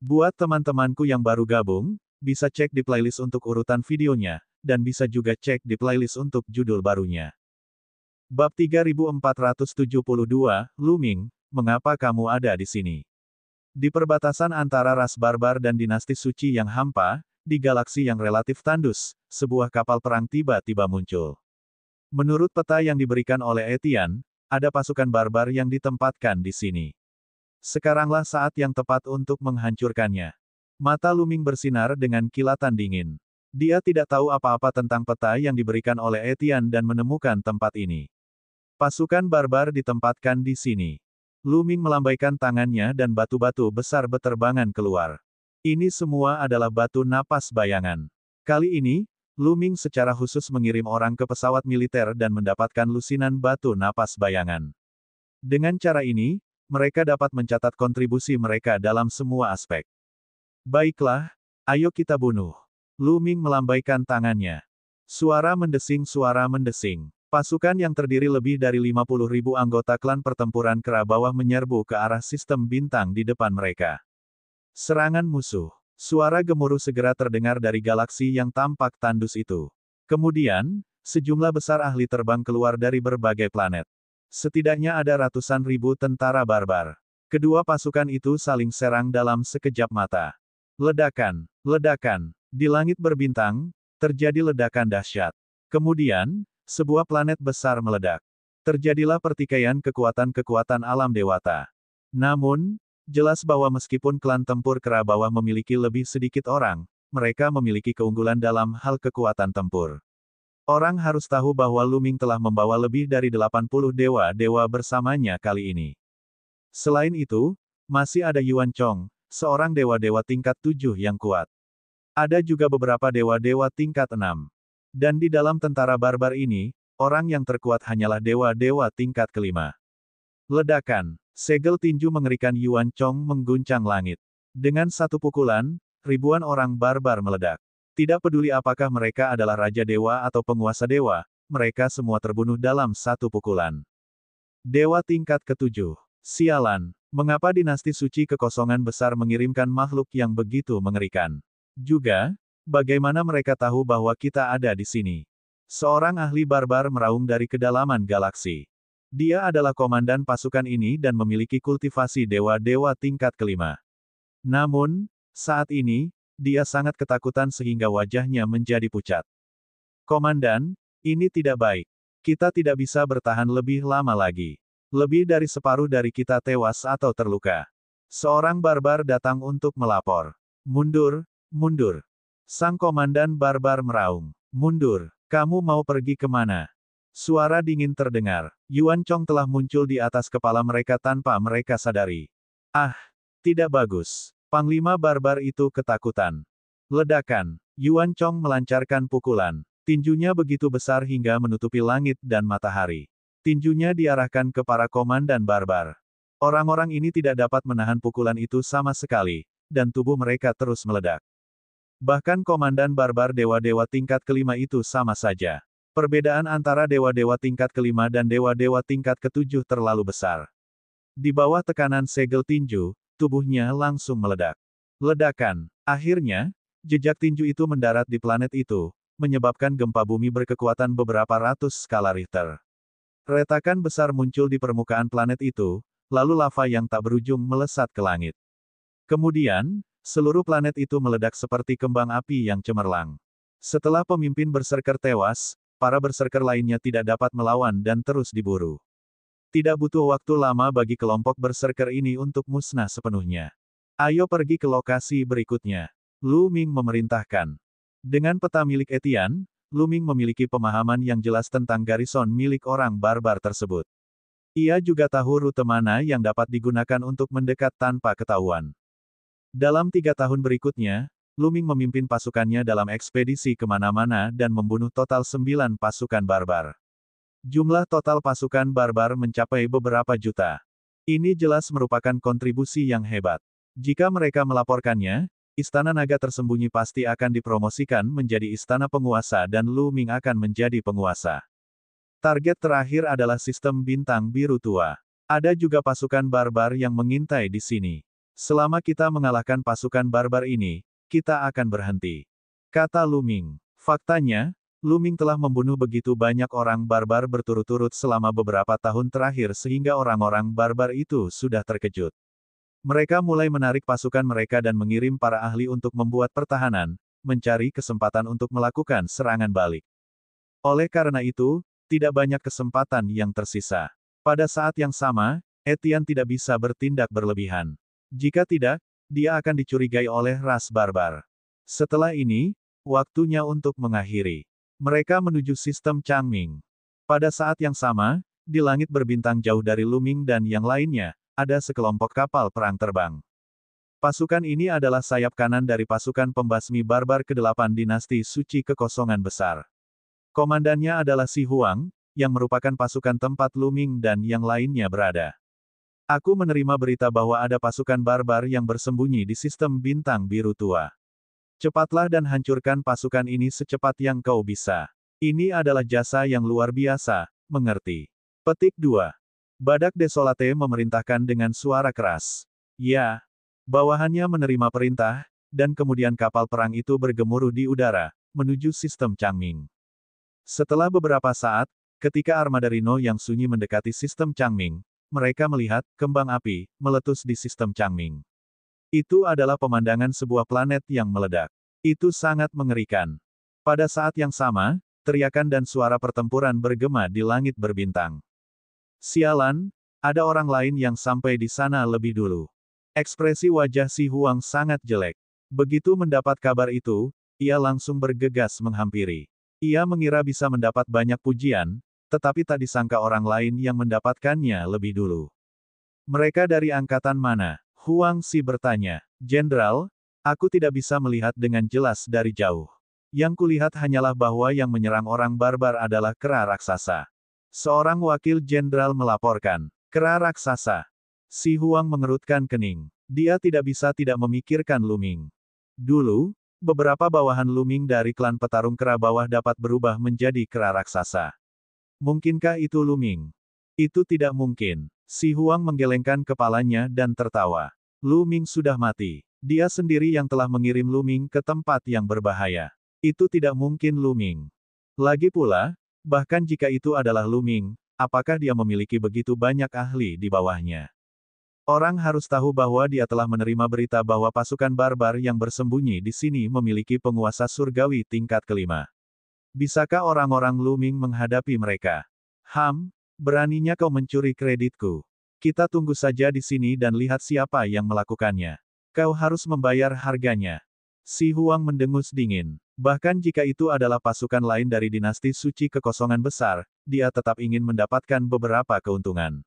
Buat teman-temanku yang baru gabung, bisa cek di playlist untuk urutan videonya, dan bisa juga cek di playlist untuk judul barunya. Bab 3472, Lu Ming, mengapa kamu ada di sini? Di perbatasan antara ras barbar dan dinasti suci yang hampa, di galaksi yang relatif tandus, sebuah kapal perang tiba-tiba muncul. Menurut peta yang diberikan oleh Etienne, ada pasukan barbar yang ditempatkan di sini. Sekaranglah saat yang tepat untuk menghancurkannya. Mata Lu Ming bersinar dengan kilatan dingin. Dia tidak tahu apa-apa tentang peta yang diberikan oleh Etienne dan menemukan tempat ini. Pasukan barbar ditempatkan di sini. Lu Ming melambaikan tangannya dan batu-batu besar beterbangan keluar. Ini semua adalah batu napas bayangan. Kali ini, Lu Ming secara khusus mengirim orang ke pesawat militer dan mendapatkan lusinan batu napas bayangan. Dengan cara ini, mereka dapat mencatat kontribusi mereka dalam semua aspek. Baiklah, ayo kita bunuh. Lu Ming melambaikan tangannya. Suara mendesing. Pasukan yang terdiri lebih dari 50.000 anggota klan pertempuran kera bawah menyerbu ke arah sistem bintang di depan mereka. Serangan musuh. Suara gemuruh segera terdengar dari galaksi yang tampak tandus itu. Kemudian, sejumlah besar ahli terbang keluar dari berbagai planet. Setidaknya ada ratusan ribu tentara barbar. Kedua pasukan itu saling serang dalam sekejap mata. Ledakan. Di langit berbintang, terjadi ledakan dahsyat. Kemudian, sebuah planet besar meledak. Terjadilah pertikaian kekuatan-kekuatan alam dewata. Namun, jelas bahwa meskipun klan tempur kera bawah memiliki lebih sedikit orang, mereka memiliki keunggulan dalam hal kekuatan tempur. Orang harus tahu bahwa Lu Ming telah membawa lebih dari 80 dewa-dewa bersamanya kali ini. Selain itu, masih ada Yuan Chong, seorang dewa-dewa tingkat 7 yang kuat. Ada juga beberapa dewa-dewa tingkat 6. Dan di dalam tentara barbar ini, orang yang terkuat hanyalah dewa-dewa tingkat kelima. Ledakan. Segel tinju mengerikan Yuan Chong mengguncang langit. Dengan satu pukulan, ribuan orang barbar meledak. Tidak peduli apakah mereka adalah Raja Dewa atau penguasa dewa, mereka semua terbunuh dalam satu pukulan. Dewa tingkat ketujuh. Sialan, mengapa dinasti suci kekosongan besar mengirimkan makhluk yang begitu mengerikan? Juga, bagaimana mereka tahu bahwa kita ada di sini? Seorang ahli barbar meraung dari kedalaman galaksi. Dia adalah komandan pasukan ini dan memiliki kultivasi dewa-dewa tingkat kelima. Namun, saat ini, dia sangat ketakutan sehingga wajahnya menjadi pucat. Komandan, ini tidak baik. Kita tidak bisa bertahan lebih lama lagi. Lebih dari separuh dari kita tewas atau terluka. Seorang barbar datang untuk melapor. Mundur. Sang komandan barbar meraung. Mundur. Kamu mau pergi kemana? Suara dingin terdengar. Yuan Chong telah muncul di atas kepala mereka tanpa mereka sadari. Ah, tidak bagus. Panglima barbar itu ketakutan. Ledakan. Yuan Chong melancarkan pukulan. Tinjunya begitu besar hingga menutupi langit dan matahari. Tinjunya diarahkan ke para komandan barbar. Orang-orang ini tidak dapat menahan pukulan itu sama sekali, dan tubuh mereka terus meledak. Bahkan komandan barbar dewa-dewa tingkat kelima itu sama saja. Perbedaan antara dewa-dewa tingkat kelima dan dewa-dewa tingkat ketujuh terlalu besar. Di bawah tekanan segel tinju, tubuhnya langsung meledak. Ledakan. Akhirnya, jejak tinju itu mendarat di planet itu, menyebabkan gempa bumi berkekuatan beberapa ratus skala Richter. Retakan besar muncul di permukaan planet itu, lalu lava yang tak berujung melesat ke langit. Kemudian, seluruh planet itu meledak seperti kembang api yang cemerlang. Setelah pemimpin berserker tewas, para berserker lainnya tidak dapat melawan dan terus diburu. Tidak butuh waktu lama bagi kelompok berserker ini untuk musnah sepenuhnya. Ayo pergi ke lokasi berikutnya. Lu Ming memerintahkan. Dengan peta milik Etienne, Lu Ming memiliki pemahaman yang jelas tentang garison milik orang barbar tersebut. Ia juga tahu rute mana yang dapat digunakan untuk mendekat tanpa ketahuan. Dalam 3 tahun berikutnya, Lu Ming memimpin pasukannya dalam ekspedisi kemana-mana dan membunuh total 9 pasukan barbar. Jumlah total pasukan barbar mencapai beberapa juta. Ini jelas merupakan kontribusi yang hebat. Jika mereka melaporkannya, Istana Naga Tersembunyi pasti akan dipromosikan menjadi Istana Penguasa dan Lu Ming akan menjadi penguasa. Target terakhir adalah sistem bintang biru tua. Ada juga pasukan barbar yang mengintai di sini. Selama kita mengalahkan pasukan barbar ini, kita akan berhenti. Kata Lu Ming. Faktanya, Lu Ming telah membunuh begitu banyak orang barbar berturut-turut selama beberapa tahun terakhir sehingga orang-orang barbar itu sudah terkejut. Mereka mulai menarik pasukan mereka dan mengirim para ahli untuk membuat pertahanan, mencari kesempatan untuk melakukan serangan balik. Oleh karena itu, tidak banyak kesempatan yang tersisa. Pada saat yang sama, Etienne tidak bisa bertindak berlebihan. Jika tidak, dia akan dicurigai oleh ras barbar. Setelah ini, waktunya untuk mengakhiri. Mereka menuju sistem Changming. Pada saat yang sama, di langit berbintang jauh dari Lu Ming dan yang lainnya, ada sekelompok kapal perang terbang. Pasukan ini adalah sayap kanan dari pasukan pembasmi barbar ke-8 dinasti suci kekosongan besar. Komandannya adalah Si Huang, yang merupakan pasukan tempat Lu Ming dan yang lainnya berada. Aku menerima berita bahwa ada pasukan barbar yang bersembunyi di sistem bintang biru tua. Cepatlah dan hancurkan pasukan ini secepat yang kau bisa. Ini adalah jasa yang luar biasa, mengerti? Petik 2. Badak Desolate memerintahkan dengan suara keras. Ya. Bawahannya menerima perintah, dan kemudian kapal perang itu bergemuruh di udara, menuju sistem Changming. Setelah beberapa saat, ketika armada Rhino yang sunyi mendekati sistem Changming, mereka melihat kembang api meletus di sistem Changming. Itu adalah pemandangan sebuah planet yang meledak. Itu sangat mengerikan. Pada saat yang sama, teriakan dan suara pertempuran bergema di langit berbintang. Sialan, ada orang lain yang sampai di sana lebih dulu. Ekspresi wajah Si Huang sangat jelek. Begitu mendapat kabar itu, ia langsung bergegas menghampiri. Ia mengira bisa mendapat banyak pujian, tetapi tak disangka orang lain yang mendapatkannya lebih dulu. Mereka dari angkatan mana? Huang Si bertanya. Jenderal, aku tidak bisa melihat dengan jelas dari jauh. Yang kulihat hanyalah bahwa yang menyerang orang barbar adalah kera raksasa. Seorang wakil jenderal melaporkan. Kera raksasa. Si Huang mengerutkan kening. Dia tidak bisa tidak memikirkan Lu Ming. Dulu, beberapa bawahan Lu Ming dari klan petarung kera bawah dapat berubah menjadi kera raksasa. Mungkinkah itu Lu Ming? Itu tidak mungkin. Si Huang menggelengkan kepalanya dan tertawa. Lu Ming sudah mati. Dia sendiri yang telah mengirim Lu Ming ke tempat yang berbahaya. Itu tidak mungkin Lu Ming. Lagi pula, bahkan jika itu adalah Lu Ming, apakah dia memiliki begitu banyak ahli di bawahnya? Orang harus tahu bahwa dia telah menerima berita bahwa pasukan barbar yang bersembunyi di sini memiliki penguasa surgawi tingkat kelima. Bisakah orang-orang Lu Ming menghadapi mereka? Beraninya kau mencuri kreditku. Kita tunggu saja di sini dan lihat siapa yang melakukannya. Kau harus membayar harganya. Si Huang mendengus dingin. Bahkan jika itu adalah pasukan lain dari dinasti suci kekosongan besar, dia tetap ingin mendapatkan beberapa keuntungan.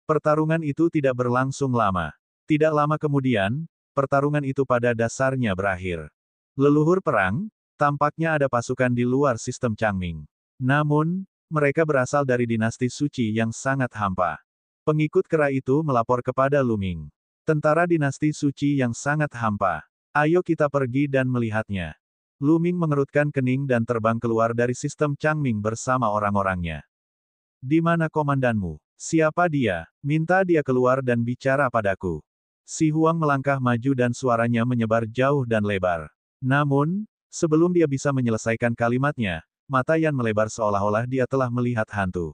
Pertarungan itu tidak berlangsung lama. Tidak lama kemudian, pertarungan itu pada dasarnya berakhir. Leluhur perang, tampaknya ada pasukan di luar sistem Changming. Namun, mereka berasal dari dinasti suci yang sangat hampa. Pengikut kera itu melapor kepada Lu Ming. Tentara dinasti suci yang sangat hampa. Ayo kita pergi dan melihatnya. Lu Ming mengerutkan kening dan terbang keluar dari sistem Changming bersama orang-orangnya. Di mana komandanmu? Siapa dia? Minta dia keluar dan bicara padaku. Si Huang melangkah maju dan suaranya menyebar jauh dan lebar. Namun, sebelum dia bisa menyelesaikan kalimatnya, mata Yan melebar seolah-olah dia telah melihat hantu.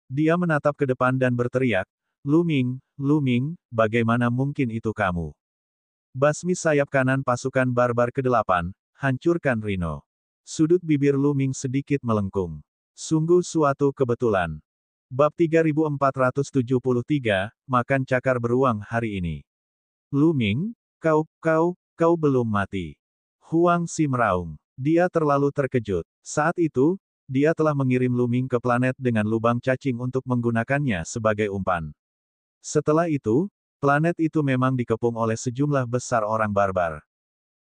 Dia menatap ke depan dan berteriak, Lu Ming, bagaimana mungkin itu kamu? Basmi sayap kanan pasukan barbar ke-8, hancurkan Rhino. Sudut bibir Lu Ming sedikit melengkung. Sungguh suatu kebetulan. Bab 3473, Makan Cakar Beruang hari ini. Lu Ming, kau belum mati. Huang Si meraung. Dia terlalu terkejut. Saat itu, dia telah mengirim Lu Ming ke planet dengan lubang cacing untuk menggunakannya sebagai umpan. Setelah itu, planet itu memang dikepung oleh sejumlah besar orang barbar.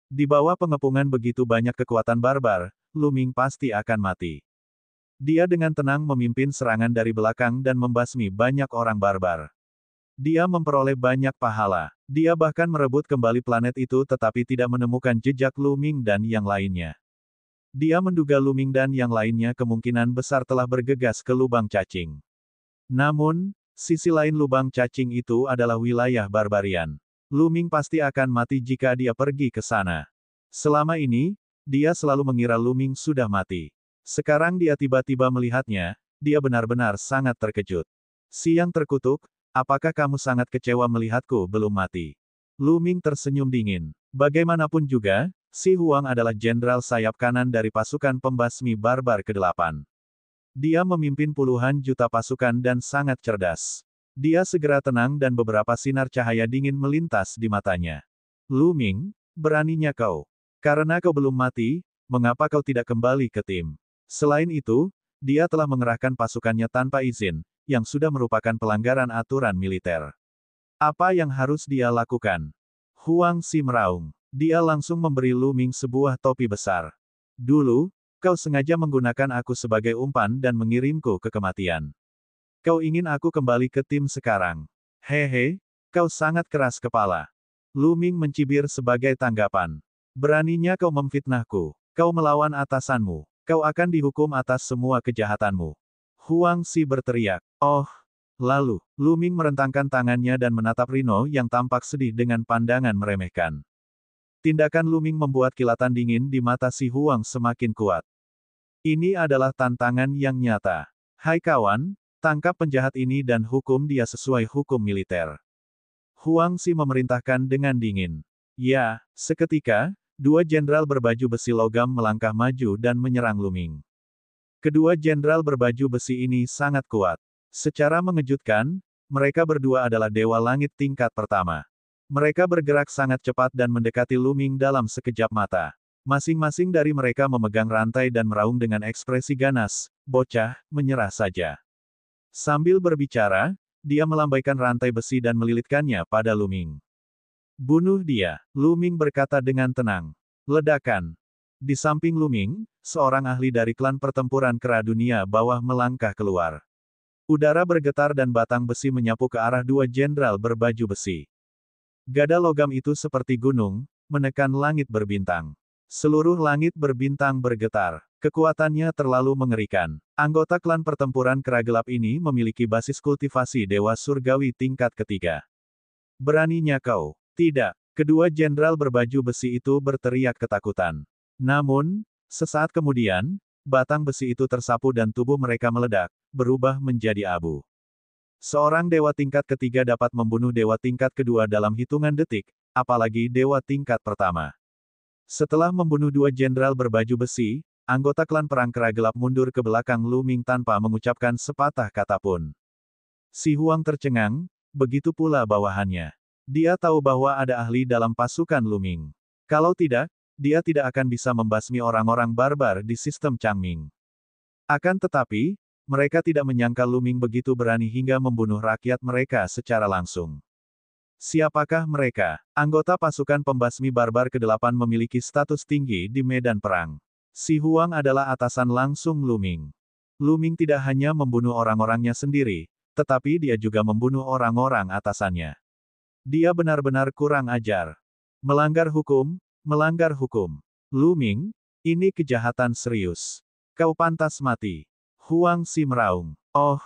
Di bawah pengepungan begitu banyak kekuatan barbar, Lu Ming pasti akan mati. Dia dengan tenang memimpin serangan dari belakang dan membasmi banyak orang barbar. Dia memperoleh banyak pahala. Dia bahkan merebut kembali planet itu tetapi tidak menemukan jejak Lu Ming dan yang lainnya. Dia menduga Lu Ming dan yang lainnya kemungkinan besar telah bergegas ke lubang cacing. Namun, sisi lain lubang cacing itu adalah wilayah barbarian. Lu Ming pasti akan mati jika dia pergi ke sana. Selama ini, dia selalu mengira Lu Ming sudah mati. Sekarang dia tiba-tiba melihatnya, dia benar-benar sangat terkejut. Siang terkutuk, apakah kamu sangat kecewa melihatku belum mati? Lu Ming tersenyum dingin. Bagaimanapun juga, Si Huang adalah jenderal sayap kanan dari pasukan pembasmi barbar ke-8. Dia memimpin puluhan juta pasukan dan sangat cerdas. Dia segera tenang dan beberapa sinar cahaya dingin melintas di matanya. Lu Ming, beraninya kau. Karena kau belum mati, mengapa kau tidak kembali ke tim? Selain itu, dia telah mengerahkan pasukannya tanpa izin, yang sudah merupakan pelanggaran aturan militer. Apa yang harus dia lakukan? Huang Xi meraung. Dia langsung memberi Lu Ming sebuah topi besar. Dulu, kau sengaja menggunakan aku sebagai umpan dan mengirimku ke kematian. Kau ingin aku kembali ke tim sekarang. Hehe, kau sangat keras kepala. Lu Ming mencibir sebagai tanggapan. Beraninya kau memfitnahku. Kau melawan atasanmu. Kau akan dihukum atas semua kejahatanmu. Huang Xi berteriak. Oh. Lalu, Lu Ming merentangkan tangannya dan menatap Rino yang tampak sedih dengan pandangan meremehkan. Tindakan Lu Ming membuat kilatan dingin di mata Si Huang semakin kuat. Ini adalah tantangan yang nyata. Hai kawan, tangkap penjahat ini dan hukum dia sesuai hukum militer. Huang Xi memerintahkan dengan dingin. Ya, seketika, dua jenderal berbaju besi logam melangkah maju dan menyerang Lu Ming. Kedua jenderal berbaju besi ini sangat kuat. Secara mengejutkan, mereka berdua adalah Dewa Langit tingkat pertama. Mereka bergerak sangat cepat dan mendekati Lu Ming dalam sekejap mata. Masing-masing dari mereka memegang rantai dan meraung dengan ekspresi ganas, bocah, menyerah saja. Sambil berbicara, dia melambaikan rantai besi dan melilitkannya pada Lu Ming. Bunuh dia, Lu Ming berkata dengan tenang. Ledakan. Di samping Lu Ming, seorang ahli dari klan pertempuran kera dunia bawah melangkah keluar. Udara bergetar dan batang besi menyapu ke arah dua jenderal berbaju besi. Gada logam itu seperti gunung, menekan langit berbintang. Seluruh langit berbintang bergetar. Kekuatannya terlalu mengerikan. Anggota klan pertempuran kera gelap ini memiliki basis kultivasi dewa surgawi tingkat ketiga. Beraninya kau. Tidak. Kedua jenderal berbaju besi itu berteriak ketakutan. Namun, sesaat kemudian, batang besi itu tersapu dan tubuh mereka meledak, berubah menjadi abu. Seorang dewa tingkat ketiga dapat membunuh dewa tingkat kedua dalam hitungan detik, apalagi dewa tingkat pertama. Setelah membunuh dua jenderal berbaju besi, anggota klan perang kera gelap mundur ke belakang Lu Ming tanpa mengucapkan sepatah kata pun. Si Huang tercengang, begitu pula bawahannya. Dia tahu bahwa ada ahli dalam pasukan Lu Ming. Kalau tidak, dia tidak akan bisa membasmi orang-orang barbar di sistem Changming. Akan tetapi, mereka tidak menyangka Lu Ming begitu berani hingga membunuh rakyat mereka secara langsung. Siapakah mereka? Anggota pasukan pembasmi barbar ke-8 memiliki status tinggi di medan perang. Si Huang adalah atasan langsung Lu Ming. Lu Ming tidak hanya membunuh orang-orangnya sendiri, tetapi dia juga membunuh orang-orang atasannya. Dia benar-benar kurang ajar. Melanggar hukum, melanggar hukum. Lu Ming, ini kejahatan serius. Kau pantas mati. Huang Xi meraung. Oh.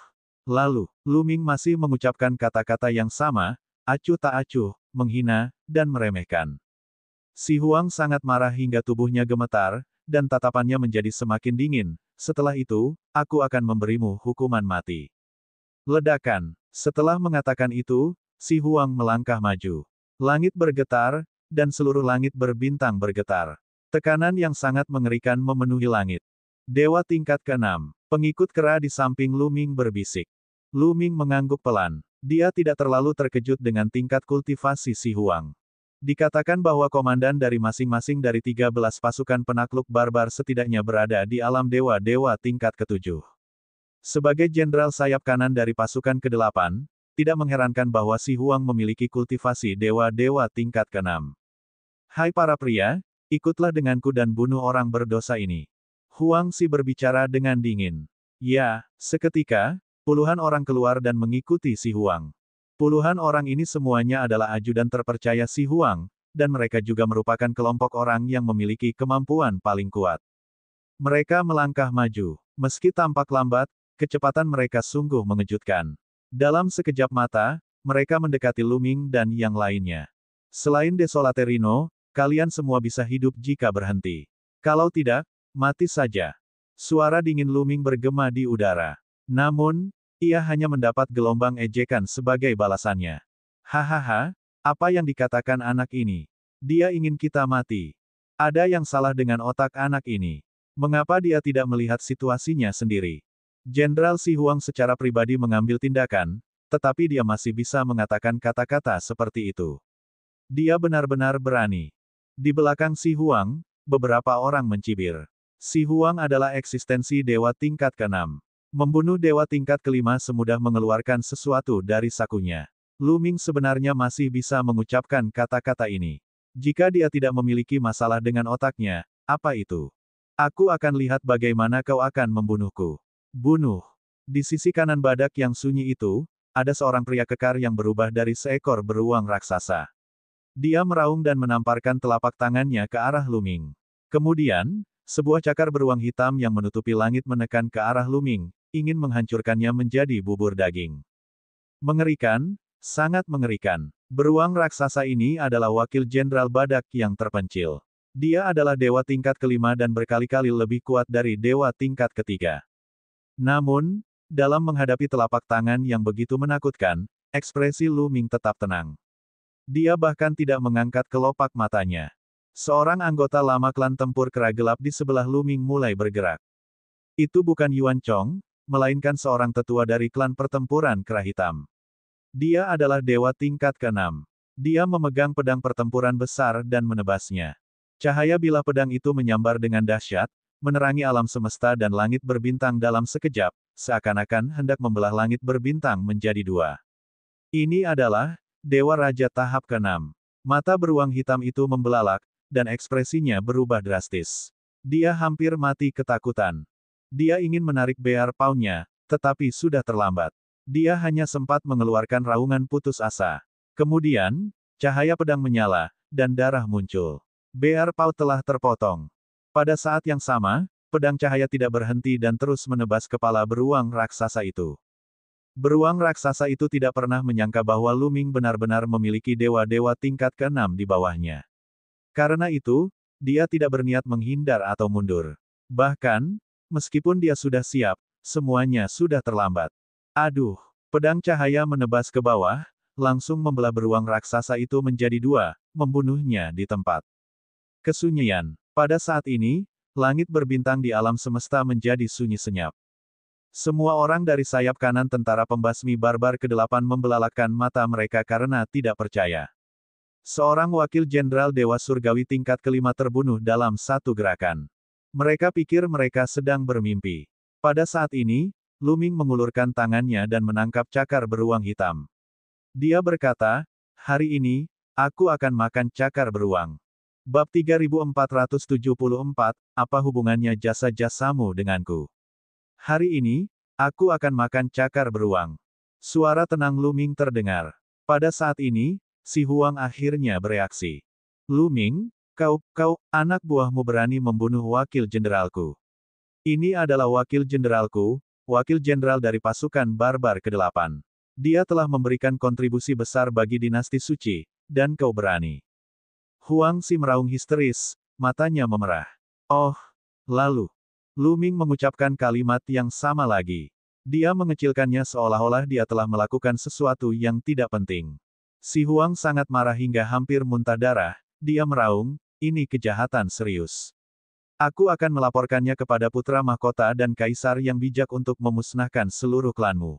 Lalu, Lu Ming masih mengucapkan kata-kata yang sama, acuh tak acuh, menghina, dan meremehkan. Si Huang sangat marah hingga tubuhnya gemetar, dan tatapannya menjadi semakin dingin. Setelah itu, aku akan memberimu hukuman mati. Ledakan. Setelah mengatakan itu, si Huang melangkah maju. Langit bergetar, dan seluruh langit berbintang bergetar. Tekanan yang sangat mengerikan memenuhi langit. Dewa tingkat ke-6. Pengikut kera di samping Lu Ming berbisik. Lu Ming mengangguk pelan. Dia tidak terlalu terkejut dengan tingkat kultivasi si Huang. Dikatakan bahwa komandan dari masing-masing dari 13 pasukan penakluk barbar setidaknya berada di alam dewa-dewa tingkat ke-7. Sebagai jenderal sayap kanan dari pasukan ke-8, tidak mengherankan bahwa si Huang memiliki kultivasi dewa-dewa tingkat ke-6. Hai para pria, ikutlah denganku dan bunuh orang berdosa ini. Huang Xi berbicara dengan dingin. Ya, seketika, puluhan orang keluar dan mengikuti si Huang. Puluhan orang ini semuanya adalah ajudan terpercaya si Huang, dan mereka juga merupakan kelompok orang yang memiliki kemampuan paling kuat. Mereka melangkah maju. Meski tampak lambat, kecepatan mereka sungguh mengejutkan. Dalam sekejap mata, mereka mendekati Lu Ming dan yang lainnya. Selain Desolaterino, kalian semua bisa hidup jika berhenti. Kalau tidak, mati saja. Suara dingin Luming bergema di udara. Namun, ia hanya mendapat gelombang ejekan sebagai balasannya. Hahaha, apa yang dikatakan anak ini? Dia ingin kita mati. Ada yang salah dengan otak anak ini. Mengapa dia tidak melihat situasinya sendiri? Jenderal Si Huang secara pribadi mengambil tindakan, tetapi dia masih bisa mengatakan kata-kata seperti itu. Dia benar-benar berani. Di belakang Si Huang, beberapa orang mencibir. Si Huang adalah eksistensi dewa tingkat ke-6. Membunuh dewa tingkat ke-5 semudah mengeluarkan sesuatu dari sakunya. Luming sebenarnya masih bisa mengucapkan kata-kata ini. Jika dia tidak memiliki masalah dengan otaknya, apa itu? Aku akan lihat bagaimana kau akan membunuhku. Bunuh. Di sisi kanan badak yang sunyi itu, ada seorang pria kekar yang berubah dari seekor beruang raksasa. Dia meraung dan menamparkan telapak tangannya ke arah Luming. Kemudian, sebuah cakar beruang hitam yang menutupi langit menekan ke arah Luming, ingin menghancurkannya menjadi bubur daging. Mengerikan, sangat mengerikan. Beruang raksasa ini adalah wakil jenderal badak yang terpencil. Dia adalah dewa tingkat ke-5 dan berkali-kali lebih kuat dari dewa tingkat ke-3. Namun, dalam menghadapi telapak tangan yang begitu menakutkan, ekspresi Luming tetap tenang. Dia bahkan tidak mengangkat kelopak matanya. Seorang anggota lama klan tempur kera gelap di sebelah Luming mulai bergerak. Itu bukan Yuan Chong, melainkan seorang tetua dari klan pertempuran kera hitam. Dia adalah dewa tingkat ke-6. Dia memegang pedang pertempuran besar dan menebasnya. Cahaya bilah pedang itu menyambar dengan dahsyat, menerangi alam semesta dan langit berbintang dalam sekejap, seakan-akan hendak membelah langit berbintang menjadi dua. Ini adalah Dewa Raja tahap ke-6. Mata beruang hitam itu membelalak, dan ekspresinya berubah drastis. Dia hampir mati ketakutan. Dia ingin menarik bear paw-nya, tetapi sudah terlambat. Dia hanya sempat mengeluarkan raungan putus asa. Kemudian, cahaya pedang menyala, dan darah muncul. Bear paw telah terpotong. Pada saat yang sama, pedang cahaya tidak berhenti dan terus menebas kepala beruang raksasa itu. Beruang raksasa itu tidak pernah menyangka bahwa Luming benar-benar memiliki dewa-dewa tingkat ke-6 di bawahnya. Karena itu, dia tidak berniat menghindar atau mundur. Bahkan, meskipun dia sudah siap, semuanya sudah terlambat. Aduh, pedang cahaya menebas ke bawah, langsung membelah beruang raksasa itu menjadi dua, membunuhnya di tempat. Kesunyian. Pada saat ini, langit berbintang di alam semesta menjadi sunyi senyap. Semua orang dari sayap kanan tentara pembasmi barbar ke-8 membelalakkan mata mereka karena tidak percaya. Seorang wakil jenderal Dewa Surgawi tingkat ke-5 terbunuh dalam satu gerakan. Mereka pikir mereka sedang bermimpi. Pada saat ini, Luming mengulurkan tangannya dan menangkap cakar beruang hitam. Dia berkata, "Hari ini, aku akan makan cakar beruang." Bab 3474, apa hubungannya jasa-jasamu denganku? Hari ini, aku akan makan cakar beruang. Suara tenang Luming terdengar. Pada saat ini, Si Huang akhirnya bereaksi. Luming, kau, anak buahmu berani membunuh wakil jenderalku. Ini adalah wakil jenderalku, wakil jenderal dari pasukan barbar ke-8. Dia telah memberikan kontribusi besar bagi dinasti suci, dan kau berani. Huang Si meraung histeris, matanya memerah. Oh, lalu. Luming mengucapkan kalimat yang sama lagi. Dia mengecilkannya seolah-olah dia telah melakukan sesuatu yang tidak penting. Si Huang sangat marah hingga hampir muntah darah, dia meraung, ini kejahatan serius. Aku akan melaporkannya kepada putra mahkota dan kaisar yang bijak untuk memusnahkan seluruh klanmu.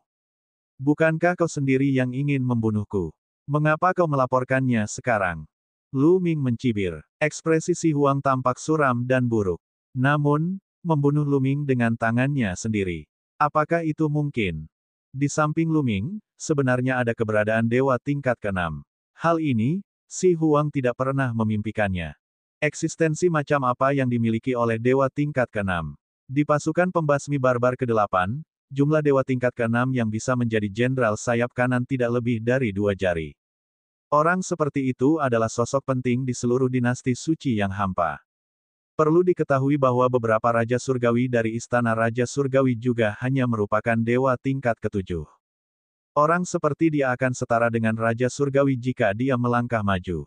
Bukankah kau sendiri yang ingin membunuhku? Mengapa kau melaporkannya sekarang? Luming mencibir. Ekspresi Si Huang tampak suram dan buruk. Namun, membunuh Luming dengan tangannya sendiri. Apakah itu mungkin? Di samping Luming, sebenarnya ada keberadaan dewa tingkat ke-6. Hal ini, Si Huang tidak pernah memimpikannya. Eksistensi macam apa yang dimiliki oleh dewa tingkat ke-6? Di pasukan pembasmi barbar ke-8, jumlah dewa tingkat ke-6 yang bisa menjadi jenderal sayap kanan tidak lebih dari 2 jari. Orang seperti itu adalah sosok penting di seluruh dinasti suci yang hampa. Perlu diketahui bahwa beberapa Raja Surgawi dari Istana Raja Surgawi juga hanya merupakan dewa tingkat ke-7. Orang seperti dia akan setara dengan Raja Surgawi jika dia melangkah maju.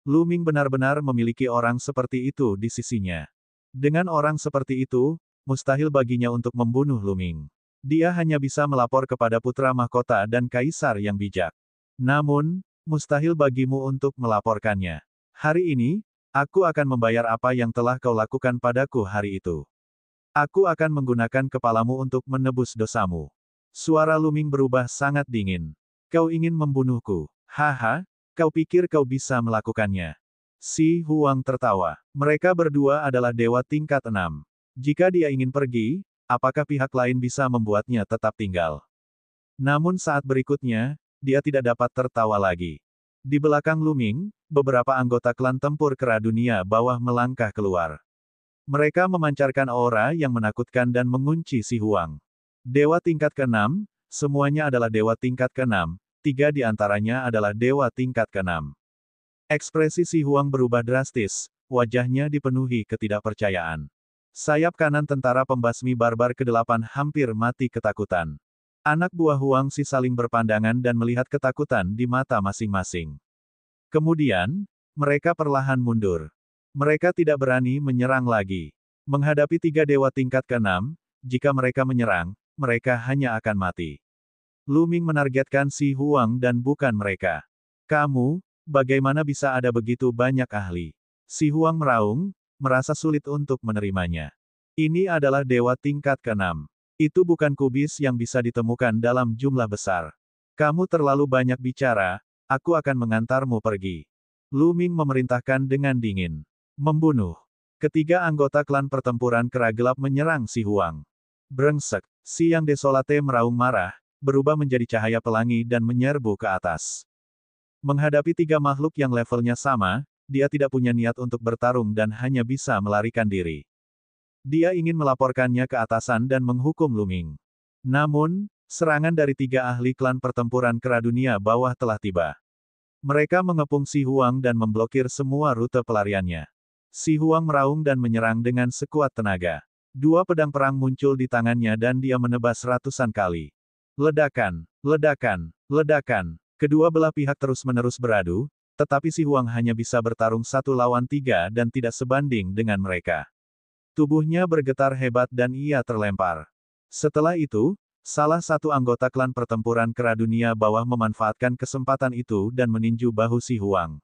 Lu Ming benar-benar memiliki orang seperti itu di sisinya. Dengan orang seperti itu, mustahil baginya untuk membunuh Lu Ming. Dia hanya bisa melapor kepada putra mahkota dan kaisar yang bijak. Namun, mustahil bagimu untuk melaporkannya. Hari ini, aku akan membayar apa yang telah kau lakukan padaku hari itu. Aku akan menggunakan kepalamu untuk menebus dosamu. Suara Lu Ming berubah sangat dingin. Kau ingin membunuhku? Haha, kau pikir kau bisa melakukannya? Si Huang tertawa. Mereka berdua adalah dewa tingkat 6. Jika dia ingin pergi, apakah pihak lain bisa membuatnya tetap tinggal? Namun saat berikutnya, dia tidak dapat tertawa lagi. Di belakang Lu Ming, beberapa anggota klan tempur kera dunia bawah melangkah keluar. Mereka memancarkan aura yang menakutkan dan mengunci si Huang. Dewa tingkat ke-6, semuanya adalah dewa tingkat ke-6, 3 di antaranya adalah dewa tingkat ke-6. Ekspresi si Huang berubah drastis, wajahnya dipenuhi ketidakpercayaan. Sayap kanan tentara pembasmi barbar ke-8 hampir mati ketakutan. Anak buah Huang Si saling berpandangan dan melihat ketakutan di mata masing-masing. Kemudian, mereka perlahan mundur. Mereka tidak berani menyerang lagi. Menghadapi 3 dewa tingkat ke-6, jika mereka menyerang, mereka hanya akan mati. Lu Ming menargetkan si Huang dan bukan mereka. Kamu, bagaimana bisa ada begitu banyak ahli? Si Huang meraung, merasa sulit untuk menerimanya. Ini adalah dewa tingkat ke-6. Itu bukan kubis yang bisa ditemukan dalam jumlah besar. Kamu terlalu banyak bicara, aku akan mengantarmu pergi. Lu Ming memerintahkan dengan dingin. Membunuh. Ketiga anggota klan pertempuran kera gelap menyerang si Huang. Brengsek. Si Yang Desolate meraung marah, berubah menjadi cahaya pelangi dan menyerbu ke atas. Menghadapi 3 makhluk yang levelnya sama, dia tidak punya niat untuk bertarung dan hanya bisa melarikan diri. Dia ingin melaporkannya ke atasan dan menghukum Lu Ming. Namun, serangan dari 3 ahli klan pertempuran kera dunia bawah telah tiba. Mereka mengepung si Huang dan memblokir semua rute pelariannya. Si Huang meraung dan menyerang dengan sekuat tenaga. 2 pedang perang muncul di tangannya dan dia menebas ratusan kali. Ledakan, ledakan, ledakan. Kedua belah pihak terus-menerus beradu, tetapi si Huang hanya bisa bertarung 1 lawan 3 dan tidak sebanding dengan mereka. Tubuhnya bergetar hebat dan ia terlempar. Setelah itu, salah satu anggota klan pertempuran kera dunia bawah memanfaatkan kesempatan itu dan meninju bahu si Huang.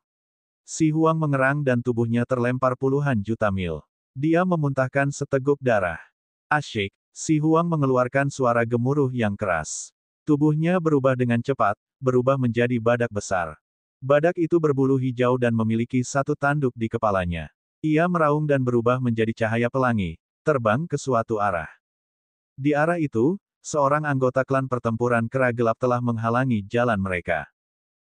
Si Huang mengerang dan tubuhnya terlempar puluhan juta mil. Dia memuntahkan seteguk darah. Asyik. Si Huang mengeluarkan suara gemuruh yang keras. Tubuhnya berubah dengan cepat, berubah menjadi badak besar. Badak itu berbulu hijau dan memiliki 1 tanduk di kepalanya. Ia meraung dan berubah menjadi cahaya pelangi, terbang ke suatu arah. Di arah itu, seorang anggota klan pertempuran kera gelap telah menghalangi jalan mereka.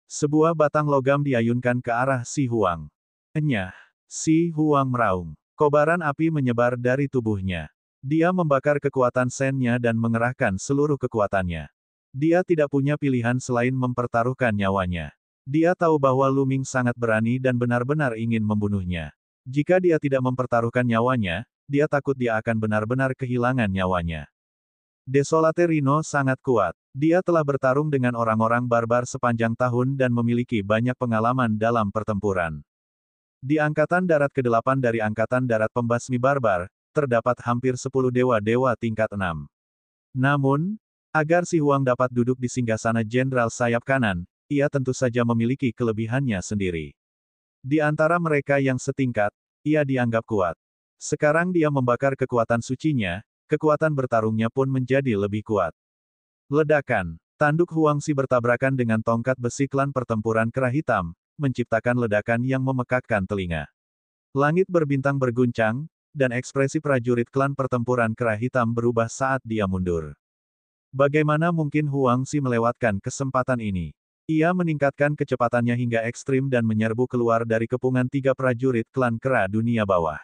Sebuah batang logam diayunkan ke arah si Huang. Enyah. Si Huang meraung. Kobaran api menyebar dari tubuhnya. Dia membakar kekuatan sennya dan mengerahkan seluruh kekuatannya. Dia tidak punya pilihan selain mempertaruhkan nyawanya. Dia tahu bahwa Lu Ming sangat berani dan benar-benar ingin membunuhnya. Jika dia tidak mempertaruhkan nyawanya, dia takut dia akan benar-benar kehilangan nyawanya. Desolate Rhino sangat kuat. Dia telah bertarung dengan orang-orang barbar sepanjang tahun dan memiliki banyak pengalaman dalam pertempuran. Di Angkatan Darat ke-8 dari Angkatan Darat Pembasmi Barbar, terdapat hampir 10 dewa-dewa tingkat 6. Namun, agar si Huang dapat duduk di singgasana Jenderal Sayap Kanan, ia tentu saja memiliki kelebihannya sendiri. Di antara mereka yang setingkat, ia dianggap kuat. Sekarang dia membakar kekuatan sucinya, kekuatan bertarungnya pun menjadi lebih kuat. Ledakan. Tanduk Huang Si bertabrakan dengan tongkat besi klan pertempuran kera hitam, menciptakan ledakan yang memekakkan telinga. Langit berbintang berguncang, dan ekspresi prajurit klan pertempuran kera hitam berubah saat dia mundur. Bagaimana mungkin Huang Si melewatkan kesempatan ini? Ia meningkatkan kecepatannya hingga ekstrim dan menyerbu keluar dari kepungan 3 prajurit klan kera dunia bawah.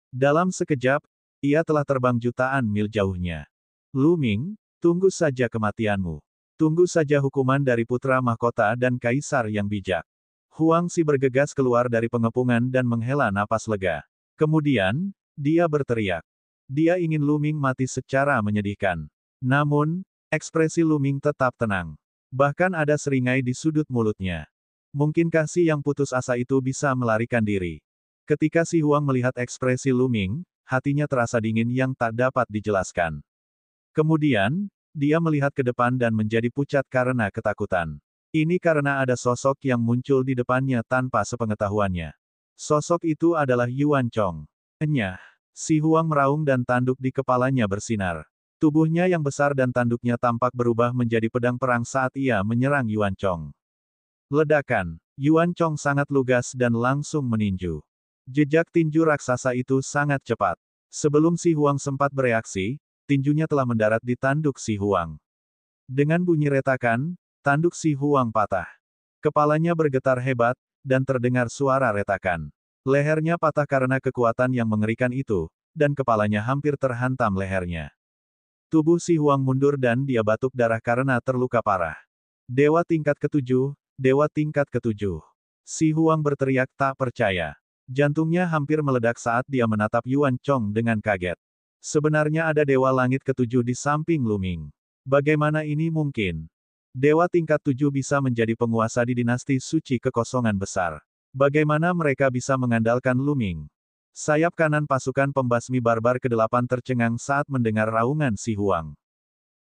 Dalam sekejap, ia telah terbang jutaan mil jauhnya. Lu Ming, tunggu saja kematianmu. Tunggu saja hukuman dari putra mahkota dan kaisar yang bijak. Huang Si bergegas keluar dari pengepungan dan menghela napas lega. Kemudian, dia berteriak. Dia ingin Lu Ming mati secara menyedihkan. Namun, ekspresi Lu Ming tetap tenang. Bahkan ada seringai di sudut mulutnya. Mungkinkah si yang putus asa itu bisa melarikan diri? Ketika Si Huang melihat ekspresi Lu Ming, hatinya terasa dingin yang tak dapat dijelaskan. Kemudian, dia melihat ke depan dan menjadi pucat karena ketakutan. Ini karena ada sosok yang muncul di depannya tanpa sepengetahuannya. Sosok itu adalah Yuan Chong. Enyah. Si Huang meraung dan tanduk di kepalanya bersinar. Tubuhnya yang besar dan tanduknya tampak berubah menjadi pedang perang saat ia menyerang Yuan Chong. Ledakan. Yuan Chong sangat lugas dan langsung meninju. Jejak tinju raksasa itu sangat cepat. Sebelum Si Huang sempat bereaksi, tinjunya telah mendarat di tanduk Si Huang. Dengan bunyi retakan, tanduk Si Huang patah. Kepalanya bergetar hebat, dan terdengar suara retakan. Lehernya patah karena kekuatan yang mengerikan itu, dan kepalanya hampir terhantam lehernya. Tubuh Si Huang mundur dan dia batuk darah karena terluka parah. Dewa tingkat ketujuh, Dewa tingkat ketujuh. Si Huang berteriak tak percaya. Jantungnya hampir meledak saat dia menatap Yuan Chong dengan kaget. Sebenarnya ada Dewa Langit ketujuh di samping Lu Ming. Bagaimana ini mungkin? Dewa tingkat tujuh bisa menjadi penguasa di dinasti suci kekosongan besar. Bagaimana mereka bisa mengandalkan Lu Ming? Sayap kanan pasukan pembasmi barbar ke-8 tercengang saat mendengar raungan Si Huang.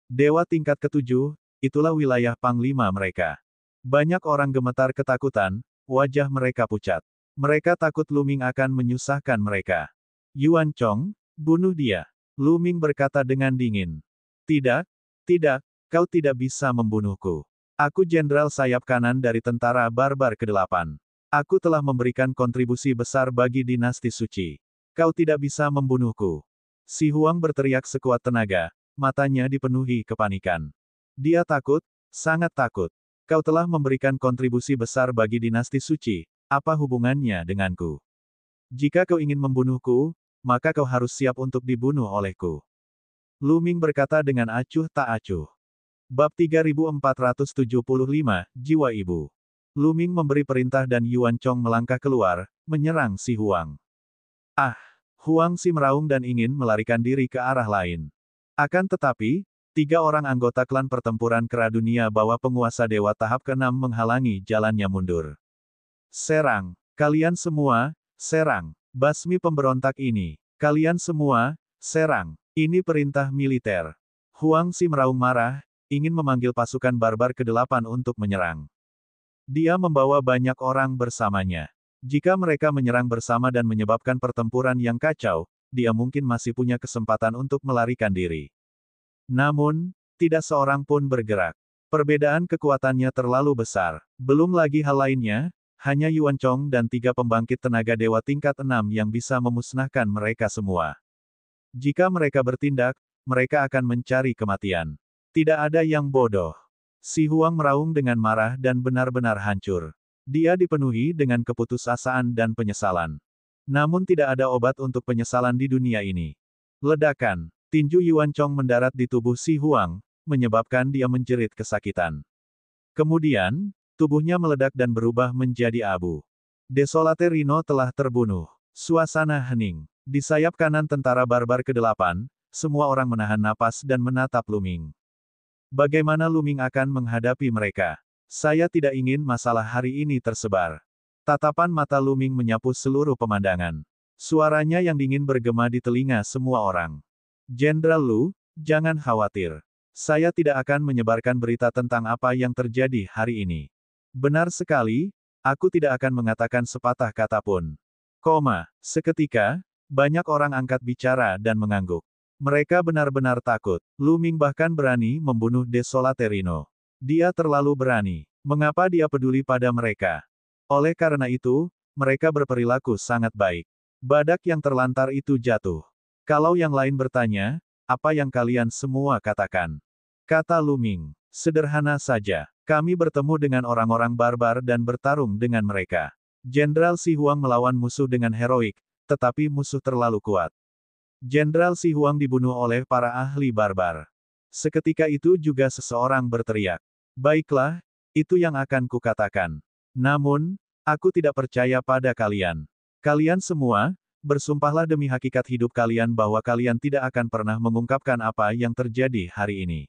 Dewa tingkat ketujuh, itulah wilayah panglima mereka. Banyak orang gemetar ketakutan, wajah mereka pucat. Mereka takut Lu Ming akan menyusahkan mereka. Yuan Chong, bunuh dia. Lu Ming berkata dengan dingin. Tidak, tidak, kau tidak bisa membunuhku. Aku jenderal sayap kanan dari tentara barbar ke-8. Aku telah memberikan kontribusi besar bagi dinasti suci. Kau tidak bisa membunuhku. Si Huang berteriak sekuat tenaga, matanya dipenuhi kepanikan. Dia takut, sangat takut. Kau telah memberikan kontribusi besar bagi dinasti suci, apa hubungannya denganku? Jika kau ingin membunuhku, maka kau harus siap untuk dibunuh olehku. Lu Ming berkata dengan acuh tak acuh. Bab 3475, Jiwa Ibu. Lu Ming memberi perintah dan Yuan Chong melangkah keluar, menyerang Si Huang. Ah! Huang Si meraung dan ingin melarikan diri ke arah lain. Akan tetapi, 3 orang anggota klan pertempuran kera dunia bawah penguasa dewa tahap ke-6 menghalangi jalannya mundur. Serang! Kalian semua, serang! Basmi pemberontak ini! Kalian semua, serang! Ini perintah militer. Huang Si meraung marah, ingin memanggil pasukan barbar ke-8 untuk menyerang. Dia membawa banyak orang bersamanya. Jika mereka menyerang bersama dan menyebabkan pertempuran yang kacau, dia mungkin masih punya kesempatan untuk melarikan diri. Namun, tidak seorang pun bergerak. Perbedaan kekuatannya terlalu besar. Belum lagi hal lainnya, hanya Yuan Chong dan 3 pembangkit tenaga dewa tingkat 6 yang bisa memusnahkan mereka semua. Jika mereka bertindak, mereka akan mencari kematian. Tidak ada yang bodoh. Si Huang meraung dengan marah dan benar-benar hancur. Dia dipenuhi dengan keputusasaan dan penyesalan. Namun tidak ada obat untuk penyesalan di dunia ini. Ledakan. Tinju Yuan Chong mendarat di tubuh Si Huang, menyebabkan dia menjerit kesakitan. Kemudian, tubuhnya meledak dan berubah menjadi abu. Desolate Rhino telah terbunuh. Suasana hening. Di sayap kanan tentara barbar ke-8, semua orang menahan napas dan menatap Lu Ming. Bagaimana Lu Ming akan menghadapi mereka? Saya tidak ingin masalah hari ini tersebar. Tatapan mata Lu Ming menyapu seluruh pemandangan. Suaranya yang dingin bergema di telinga semua orang. Jenderal Lu, jangan khawatir. Saya tidak akan menyebarkan berita tentang apa yang terjadi hari ini. Benar sekali, aku tidak akan mengatakan sepatah kata pun. Seketika, banyak orang angkat bicara dan mengangguk. Mereka benar-benar takut. Lu Ming bahkan berani membunuh Desolate Rhino. Dia terlalu berani. Mengapa dia peduli pada mereka? Oleh karena itu, mereka berperilaku sangat baik. Badak yang terlantar itu jatuh. Kalau yang lain bertanya, apa yang kalian semua katakan? Kata Lu Ming. Sederhana saja. Kami bertemu dengan orang-orang barbar dan bertarung dengan mereka. Jenderal Si Huang melawan musuh dengan heroik, tetapi musuh terlalu kuat. Jenderal Si Huang dibunuh oleh para ahli barbar. Seketika itu juga seseorang berteriak. Baiklah, itu yang akan kukatakan. Namun, aku tidak percaya pada kalian. Kalian semua, bersumpahlah demi hakikat hidup kalian bahwa kalian tidak akan pernah mengungkapkan apa yang terjadi hari ini.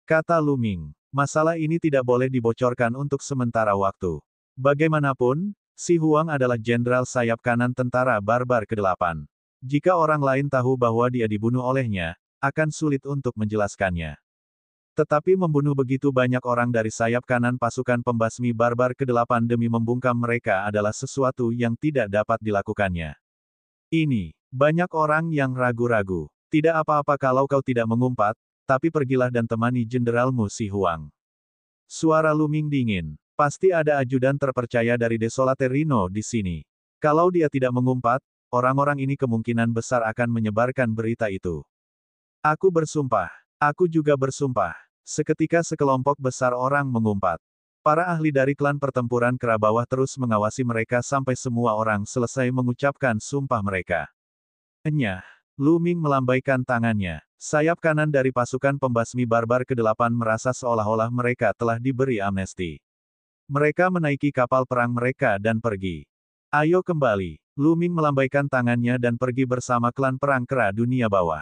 Kata Lu Ming. Masalah ini tidak boleh dibocorkan untuk sementara waktu. Bagaimanapun, Si Huang adalah jenderal sayap kanan tentara barbar ke-8. Jika orang lain tahu bahwa dia dibunuh olehnya, akan sulit untuk menjelaskannya. Tetapi membunuh begitu banyak orang dari sayap kanan pasukan pembasmi barbar ke-8 demi membungkam mereka adalah sesuatu yang tidak dapat dilakukannya. Ini, banyak orang yang ragu-ragu. Tidak apa-apa kalau kau tidak mengumpat, tapi pergilah dan temani jenderalmu Si Huang. Suara Lu Ming dingin. Pasti ada ajudan terpercaya dari Desolate Rhino di sini. Kalau dia tidak mengumpat, orang-orang ini kemungkinan besar akan menyebarkan berita itu. Aku bersumpah. Aku juga bersumpah. Seketika sekelompok besar orang mengumpat. Para ahli dari klan pertempuran kera bawah terus mengawasi mereka sampai semua orang selesai mengucapkan sumpah mereka. Enyah. Lu Ming melambaikan tangannya. Sayap kanan dari pasukan pembasmi barbar ke-8 merasa seolah-olah mereka telah diberi amnesti. Mereka menaiki kapal perang mereka dan pergi. Ayo kembali. Lu Ming melambaikan tangannya dan pergi bersama klan perang kera dunia bawah.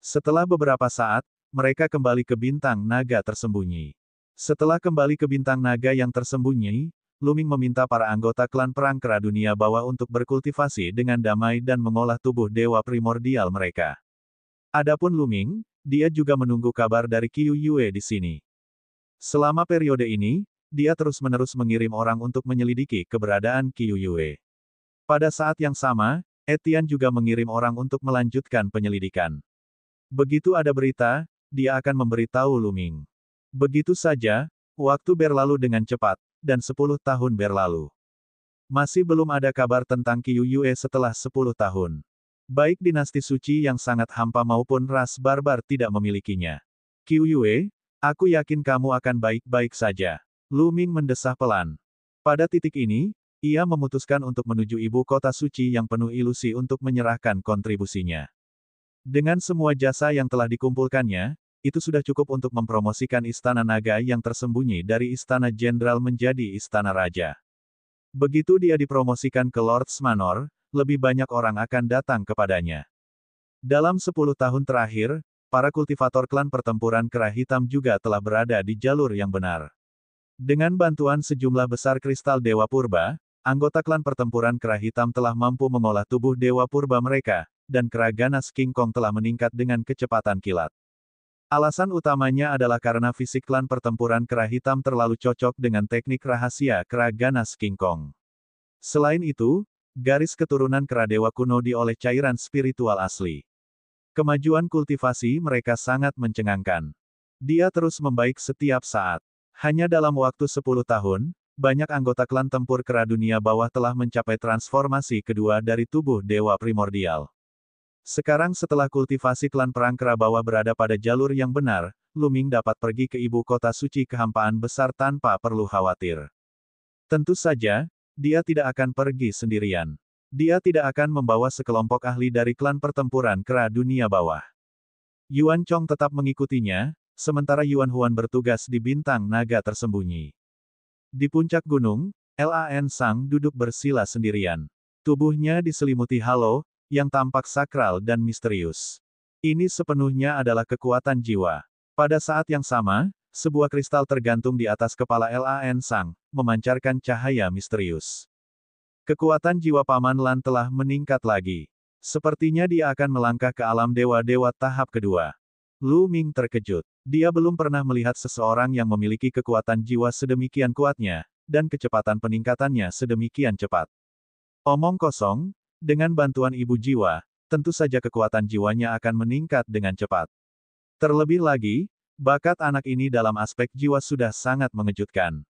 Setelah beberapa saat, mereka kembali ke bintang naga tersembunyi. Setelah kembali ke bintang naga yang tersembunyi, Lu Ming meminta para anggota klan perang kera dunia bawah untuk berkultivasi dengan damai dan mengolah tubuh dewa primordial mereka. Adapun Lu Ming, dia juga menunggu kabar dari Qiu Yue di sini. Selama periode ini, dia terus-menerus mengirim orang untuk menyelidiki keberadaan Qiu Yue. Pada saat yang sama, Etienne juga mengirim orang untuk melanjutkan penyelidikan. Begitu ada berita, dia akan memberitahu Lu Ming. Begitu saja, waktu berlalu dengan cepat, dan 10 tahun berlalu. Masih belum ada kabar tentang Qiu Yue setelah 10 tahun. Baik dinasti suci yang sangat hampa maupun ras barbar tidak memilikinya. Qiu Yue, aku yakin kamu akan baik-baik saja. Lu Ming mendesah pelan. Pada titik ini, ia memutuskan untuk menuju ibu kota suci yang penuh ilusi untuk menyerahkan kontribusinya. Dengan semua jasa yang telah dikumpulkannya, itu sudah cukup untuk mempromosikan Istana Naga yang tersembunyi dari Istana Jenderal menjadi Istana Raja. Begitu dia dipromosikan ke Lord's Manor, lebih banyak orang akan datang kepadanya. Dalam 10 tahun terakhir, para kultivator klan pertempuran kera hitam juga telah berada di jalur yang benar. Dengan bantuan sejumlah besar kristal Dewa Purba, anggota klan pertempuran kera hitam telah mampu mengolah tubuh Dewa Purba mereka, dan kera ganas King Kong telah meningkat dengan kecepatan kilat. Alasan utamanya adalah karena fisik klan pertempuran kera hitam terlalu cocok dengan teknik rahasia kera ganas King Kong. Selain itu, garis keturunan kera dewa kuno dioleh cairan spiritual asli. Kemajuan kultivasi mereka sangat mencengangkan. Dia terus membaik setiap saat. Hanya dalam waktu 10 tahun, banyak anggota klan tempur kera dunia bawah telah mencapai transformasi kedua dari tubuh dewa primordial. Sekarang setelah kultivasi klan perang kera bawah berada pada jalur yang benar, Lu Ming dapat pergi ke ibu kota suci kehampaan besar tanpa perlu khawatir. Tentu saja, dia tidak akan pergi sendirian. Dia tidak akan membawa sekelompok ahli dari klan pertempuran kera dunia bawah. Yuan Chong tetap mengikutinya, sementara Yuan Huan bertugas di bintang naga tersembunyi. Di puncak gunung, Lan Sang duduk bersila sendirian. Tubuhnya diselimuti halo, yang tampak sakral dan misterius. Ini sepenuhnya adalah kekuatan jiwa. Pada saat yang sama, sebuah kristal tergantung di atas kepala Lan Sang, memancarkan cahaya misterius. Kekuatan jiwa Paman Lan telah meningkat lagi. Sepertinya dia akan melangkah ke alam dewa-dewa tahap kedua. Lu Ming terkejut. Dia belum pernah melihat seseorang yang memiliki kekuatan jiwa sedemikian kuatnya, dan kecepatan peningkatannya sedemikian cepat. Omong kosong, dengan bantuan ibu jiwa, tentu saja kekuatan jiwanya akan meningkat dengan cepat. Terlebih lagi, bakat anak ini dalam aspek jiwa sudah sangat mengejutkan.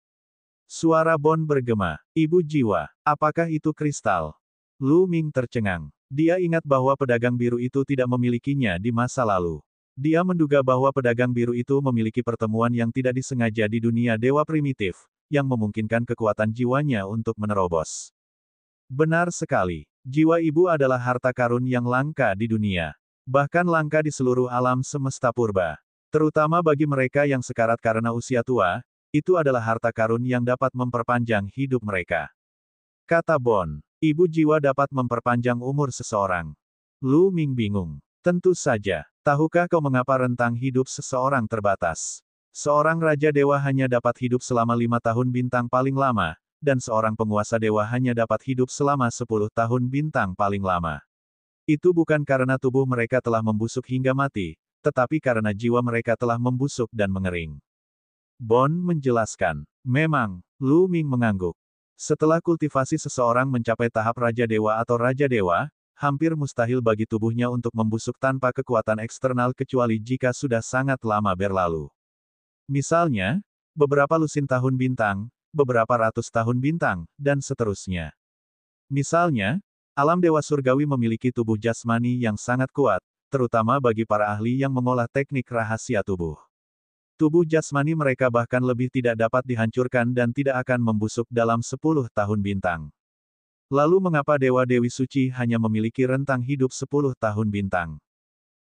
Suara Bon bergema, "Ibu jiwa, apakah itu kristal?" Lu Ming tercengang. Dia ingat bahwa pedagang biru itu tidak memilikinya di masa lalu. Dia menduga bahwa pedagang biru itu memiliki pertemuan yang tidak disengaja di dunia dewa primitif, yang memungkinkan kekuatan jiwanya untuk menerobos. Benar sekali. Jiwa ibu adalah harta karun yang langka di dunia. Bahkan langka di seluruh alam semesta purba. Terutama bagi mereka yang sekarat karena usia tua, itu adalah harta karun yang dapat memperpanjang hidup mereka. Kata Bon, ibu jiwa dapat memperpanjang umur seseorang. Lu Ming bingung. Tentu saja. Tahukah kau mengapa rentang hidup seseorang terbatas? Seorang Raja Dewa hanya dapat hidup selama 5 tahun bintang paling lama, dan seorang penguasa dewa hanya dapat hidup selama 10 tahun bintang paling lama. Itu bukan karena tubuh mereka telah membusuk hingga mati, tetapi karena jiwa mereka telah membusuk dan mengering. Bond menjelaskan. Memang, Lu Ming mengangguk. Setelah kultivasi seseorang mencapai tahap Raja Dewa atau Raja Dewa, hampir mustahil bagi tubuhnya untuk membusuk tanpa kekuatan eksternal kecuali jika sudah sangat lama berlalu. Misalnya, beberapa lusin tahun bintang, beberapa ratus tahun bintang, dan seterusnya. Misalnya, alam dewa surgawi memiliki tubuh jasmani yang sangat kuat, terutama bagi para ahli yang mengolah teknik rahasia tubuh. Tubuh jasmani mereka bahkan lebih tidak dapat dihancurkan dan tidak akan membusuk dalam 10 tahun bintang. Lalu mengapa dewa-dewi suci hanya memiliki rentang hidup 10 tahun bintang?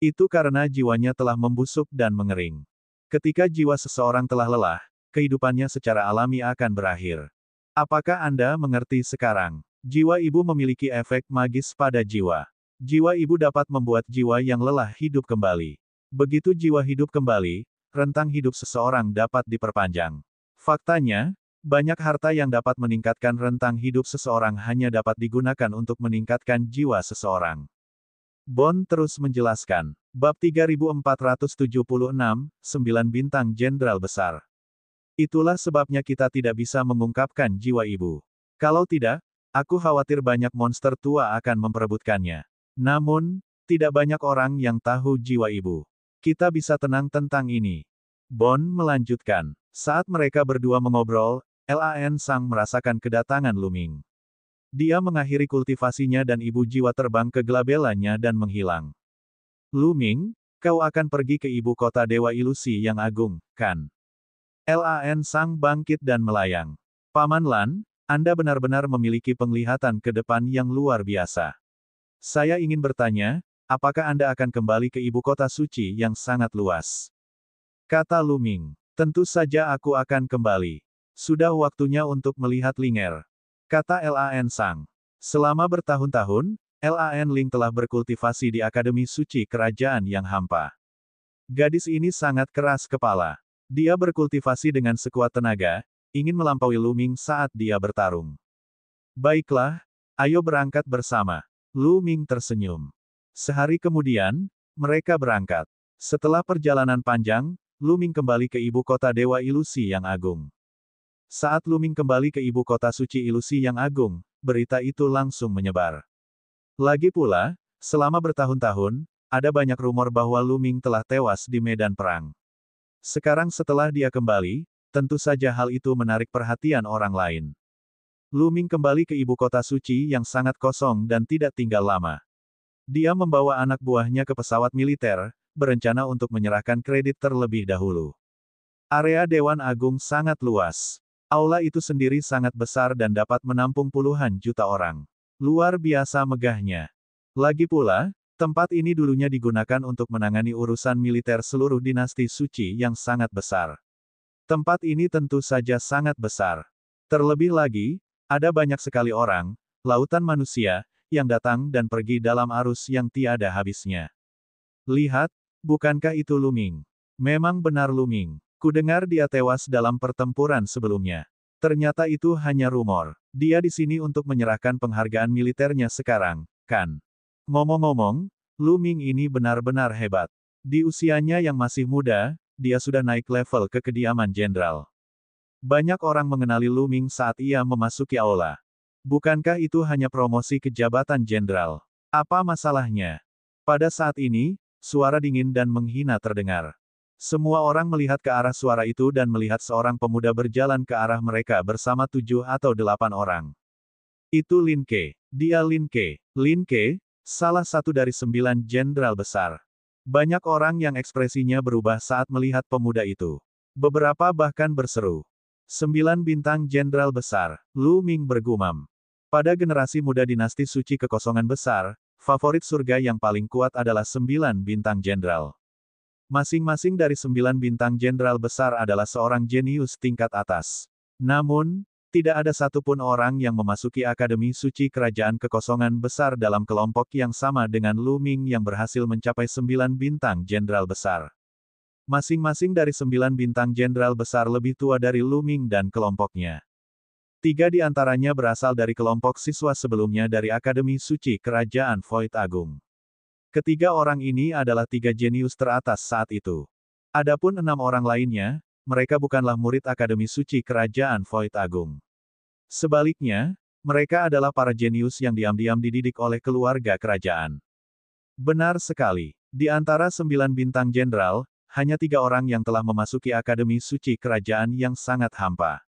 Itu karena jiwanya telah membusuk dan mengering. Ketika jiwa seseorang telah lelah, kehidupannya secara alami akan berakhir. Apakah Anda mengerti sekarang? Jiwa ibu memiliki efek magis pada jiwa. Jiwa ibu dapat membuat jiwa yang lelah hidup kembali. Begitu jiwa hidup kembali, rentang hidup seseorang dapat diperpanjang. Faktanya, banyak harta yang dapat meningkatkan rentang hidup seseorang hanya dapat digunakan untuk meningkatkan jiwa seseorang. Bond terus menjelaskan. Bab 3476, 9 bintang Jenderal Besar. Itulah sebabnya kita tidak bisa mengungkapkan jiwa ibu. Kalau tidak, aku khawatir banyak monster tua akan memperebutkannya. Namun, tidak banyak orang yang tahu jiwa ibu. Kita bisa tenang tentang ini. Bond melanjutkan. Saat mereka berdua mengobrol, Lan Sang merasakan kedatangan Lu Ming. Dia mengakhiri kultivasinya dan ibu jiwa terbang ke Glabellanya dan menghilang. Lu Ming, kau akan pergi ke ibu kota Dewa Ilusi yang agung, kan? Lan Sang bangkit dan melayang. Paman Lan, Anda benar-benar memiliki penglihatan ke depan yang luar biasa. Saya ingin bertanya, apakah Anda akan kembali ke ibu kota suci yang sangat luas? Kata Lu Ming. Tentu saja aku akan kembali. Sudah waktunya untuk melihat Linger. Kata Lan Sang. Selama bertahun-tahun, Lan Ling telah berkultivasi di Akademi Suci Kerajaan yang hampa. Gadis ini sangat keras kepala. Dia berkultivasi dengan sekuat tenaga, ingin melampaui Lu Ming saat dia bertarung. Baiklah, ayo berangkat bersama. Lu Ming tersenyum. Sehari kemudian, mereka berangkat. Setelah perjalanan panjang, Lu Ming kembali ke ibu kota Dewa Ilusi yang agung. Saat Lu Ming kembali ke ibu kota suci Ilusi yang agung, berita itu langsung menyebar. Lagi pula, selama bertahun-tahun, ada banyak rumor bahwa Lu Ming telah tewas di medan perang. Sekarang setelah dia kembali, tentu saja hal itu menarik perhatian orang lain. Lu Ming kembali ke ibu kota suci yang sangat kosong dan tidak tinggal lama. Dia membawa anak buahnya ke pesawat militer, berencana untuk menyerahkan kredit terlebih dahulu. Area Dewan Agung sangat luas. Aula itu sendiri sangat besar dan dapat menampung puluhan juta orang. Luar biasa megahnya. Lagi pula, tempat ini dulunya digunakan untuk menangani urusan militer seluruh dinasti suci yang sangat besar. Tempat ini tentu saja sangat besar. Terlebih lagi, ada banyak sekali orang, lautan manusia, yang datang dan pergi dalam arus yang tiada habisnya. Lihat, bukankah itu Lu Ming? Memang benar Lu Ming. Kudengar dia tewas dalam pertempuran sebelumnya. Ternyata itu hanya rumor. Dia di sini untuk menyerahkan penghargaan militernya sekarang, kan? Ngomong-ngomong, Lu Ming ini benar-benar hebat. Di usianya yang masih muda, dia sudah naik level ke kediaman jenderal. Banyak orang mengenali Lu Ming saat ia memasuki aula. Bukankah itu hanya promosi ke jabatan jenderal? Apa masalahnya? Pada saat ini, suara dingin dan menghina terdengar. Semua orang melihat ke arah suara itu dan melihat seorang pemuda berjalan ke arah mereka bersama 7 atau 8 orang. Itu Lin Ke. Dia Lin Ke. Lin Ke, salah satu dari 9 jenderal besar. Banyak orang yang ekspresinya berubah saat melihat pemuda itu. Beberapa bahkan berseru. 9 bintang jenderal besar, Lu Ming bergumam. Pada generasi muda dinasti suci kekosongan besar, favorit surga yang paling kuat adalah 9 bintang jenderal. Masing-masing dari 9 bintang jenderal besar adalah seorang jenius tingkat atas. Namun, tidak ada satupun orang yang memasuki Akademi Suci Kerajaan Kekosongan Besar dalam kelompok yang sama dengan Lu Ming yang berhasil mencapai 9 bintang jenderal besar. Masing-masing dari 9 bintang jenderal besar lebih tua dari Lu Ming dan kelompoknya. 3 di antaranya berasal dari kelompok siswa sebelumnya dari Akademi Suci Kerajaan Void Agung. Ketiga orang ini adalah 3 jenius teratas saat itu. Adapun 6 orang lainnya, mereka bukanlah murid Akademi Suci Kerajaan Void Agung. Sebaliknya, mereka adalah para jenius yang diam-diam dididik oleh keluarga kerajaan. Benar sekali. Di antara 9 bintang jenderal, hanya 3 orang yang telah memasuki Akademi Suci Kerajaan yang sangat hampa.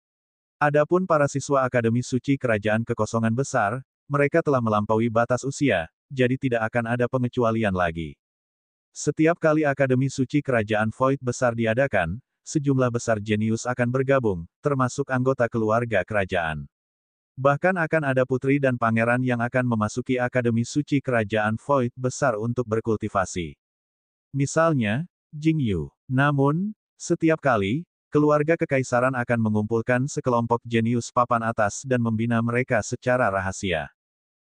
Adapun para siswa Akademi Suci Kerajaan Kekosongan Besar, mereka telah melampaui batas usia, jadi tidak akan ada pengecualian lagi. Setiap kali Akademi Suci Kerajaan Void Besar diadakan, sejumlah besar jenius akan bergabung, termasuk anggota keluarga kerajaan. Bahkan akan ada putri dan pangeran yang akan memasuki Akademi Suci Kerajaan Void Besar untuk berkultivasi. Misalnya, Jing Yu. Namun, setiap kali, keluarga kekaisaran akan mengumpulkan sekelompok jenius papan atas dan membina mereka secara rahasia.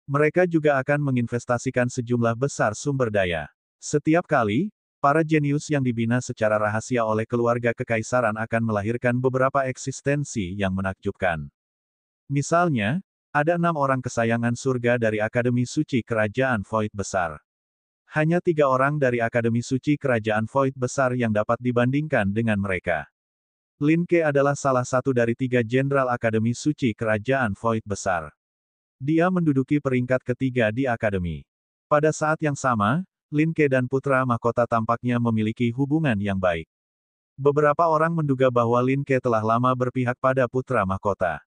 Mereka juga akan menginvestasikan sejumlah besar sumber daya. Setiap kali, para jenius yang dibina secara rahasia oleh keluarga kekaisaran akan melahirkan beberapa eksistensi yang menakjubkan. Misalnya, ada 6 orang kesayangan surga dari Akademi Suci Kerajaan Void Besar. Hanya 3 orang dari Akademi Suci Kerajaan Void Besar yang dapat dibandingkan dengan mereka. Lin Ke adalah salah satu dari 3 jenderal Akademi Suci Kerajaan Void Besar. Dia menduduki peringkat ketiga di Akademi. Pada saat yang sama, Lin Ke dan putra mahkota tampaknya memiliki hubungan yang baik. Beberapa orang menduga bahwa Lin Ke telah lama berpihak pada putra mahkota.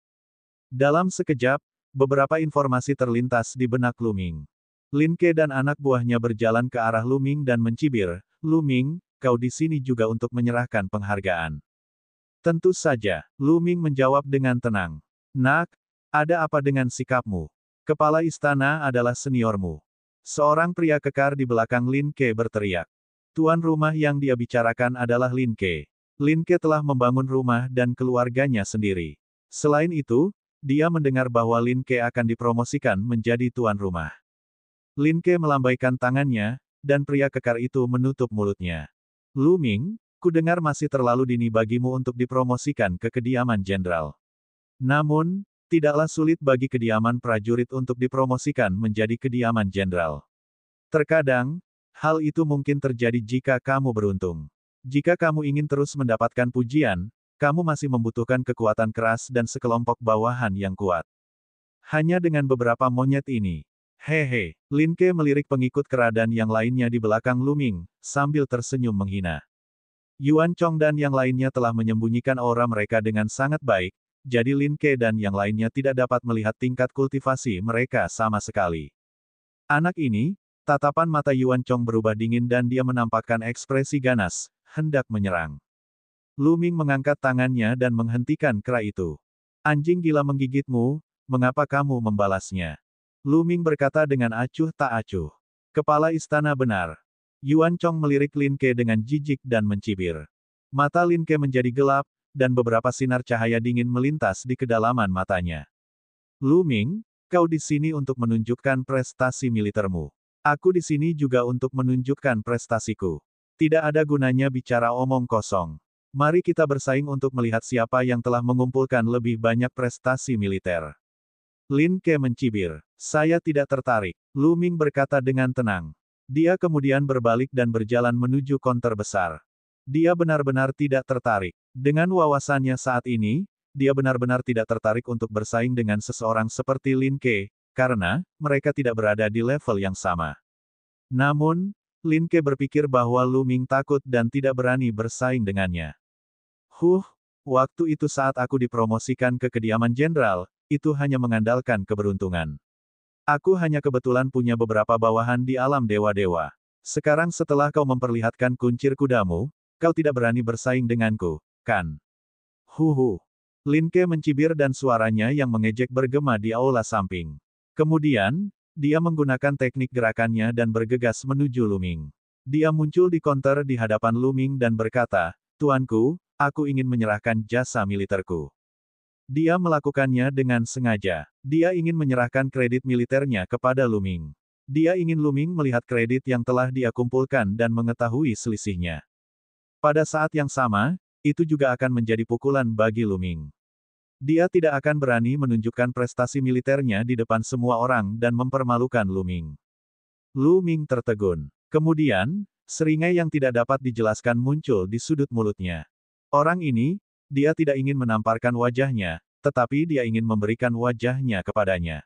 Dalam sekejap, beberapa informasi terlintas di benak Lu Ming. Lin Ke dan anak buahnya berjalan ke arah Lu Ming dan mencibir, "Lu Ming, kau di sini juga untuk menyerahkan penghargaan?" Tentu saja, Lu Ming menjawab dengan tenang. "Nak, ada apa dengan sikapmu? Kepala istana adalah seniormu." Seorang pria kekar di belakang Lin Ke berteriak. Tuan rumah yang dia bicarakan adalah Lin Ke. Lin Ke telah membangun rumah dan keluarganya sendiri. Selain itu, dia mendengar bahwa Lin Ke akan dipromosikan menjadi tuan rumah. Lin Ke melambaikan tangannya, dan pria kekar itu menutup mulutnya. "Lu Ming, kudengar masih terlalu dini bagimu untuk dipromosikan ke kediaman jenderal. Namun, tidaklah sulit bagi kediaman prajurit untuk dipromosikan menjadi kediaman jenderal. Terkadang, hal itu mungkin terjadi jika kamu beruntung. Jika kamu ingin terus mendapatkan pujian, kamu masih membutuhkan kekuatan keras dan sekelompok bawahan yang kuat. Hanya dengan beberapa monyet ini." "Hehe." Lin Ke melirik pengikut keradan yang lainnya di belakang Lu Ming, sambil tersenyum menghina. Yuan Chong dan yang lainnya telah menyembunyikan aura mereka dengan sangat baik, jadi Lin Ke dan yang lainnya tidak dapat melihat tingkat kultivasi mereka sama sekali. Anak ini, tatapan mata Yuan Chong berubah dingin dan dia menampakkan ekspresi ganas, hendak menyerang. Lu Ming mengangkat tangannya dan menghentikan kera itu. "Anjing gila menggigitmu, mengapa kamu membalasnya?" Lu Ming berkata dengan acuh tak acuh. "Kepala istana benar." Yuan Chong melirik Lin Ke dengan jijik dan mencibir. Mata Lin Ke menjadi gelap, dan beberapa sinar cahaya dingin melintas di kedalaman matanya. "Lu Ming, kau di sini untuk menunjukkan prestasi militermu. Aku di sini juga untuk menunjukkan prestasiku. Tidak ada gunanya bicara omong kosong. Mari kita bersaing untuk melihat siapa yang telah mengumpulkan lebih banyak prestasi militer." Lin Ke mencibir. "Saya tidak tertarik." Lu Ming berkata dengan tenang. Dia kemudian berbalik dan berjalan menuju konter besar. Dia benar-benar tidak tertarik. Dengan wawasannya saat ini, dia benar-benar tidak tertarik untuk bersaing dengan seseorang seperti Lin Ke, karena mereka tidak berada di level yang sama. Namun, Lin Ke berpikir bahwa Lu Ming takut dan tidak berani bersaing dengannya. Waktu itu saat aku dipromosikan ke kediaman jenderal, itu hanya mengandalkan keberuntungan. Aku hanya kebetulan punya beberapa bawahan di alam dewa-dewa. Sekarang setelah kau memperlihatkan kuncir kudamu, kau tidak berani bersaing denganku, kan?" Lin Ke mencibir dan suaranya yang mengejek bergema di aula samping. Kemudian, dia menggunakan teknik gerakannya dan bergegas menuju Lu Ming. Dia muncul di konter di hadapan Lu Ming dan berkata, "Tuanku, aku ingin menyerahkan jasa militerku." Dia melakukannya dengan sengaja. Dia ingin menyerahkan kredit militernya kepada Lu Ming. Dia ingin Lu Ming melihat kredit yang telah dia kumpulkan dan mengetahui selisihnya. Pada saat yang sama, itu juga akan menjadi pukulan bagi Lu Ming. Dia tidak akan berani menunjukkan prestasi militernya di depan semua orang dan mempermalukan Lu Ming. Lu Ming tertegun. Kemudian, seringai yang tidak dapat dijelaskan muncul di sudut mulutnya. Orang ini, dia tidak ingin menamparkan wajahnya, tetapi dia ingin memberikan wajahnya kepadanya.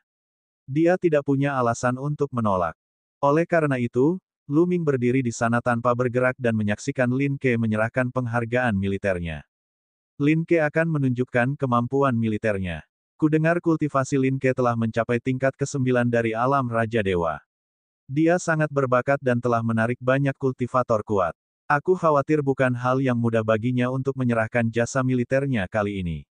Dia tidak punya alasan untuk menolak. Oleh karena itu, Lu Ming berdiri di sana tanpa bergerak dan menyaksikan Lin Ke menyerahkan penghargaan militernya. Lin Ke akan menunjukkan kemampuan militernya. Kudengar kultivasi Lin Ke telah mencapai tingkat ke-9 dari alam Raja Dewa. Dia sangat berbakat dan telah menarik banyak kultivator kuat. Aku khawatir bukan hal yang mudah baginya untuk menyerahkan jasa militernya kali ini.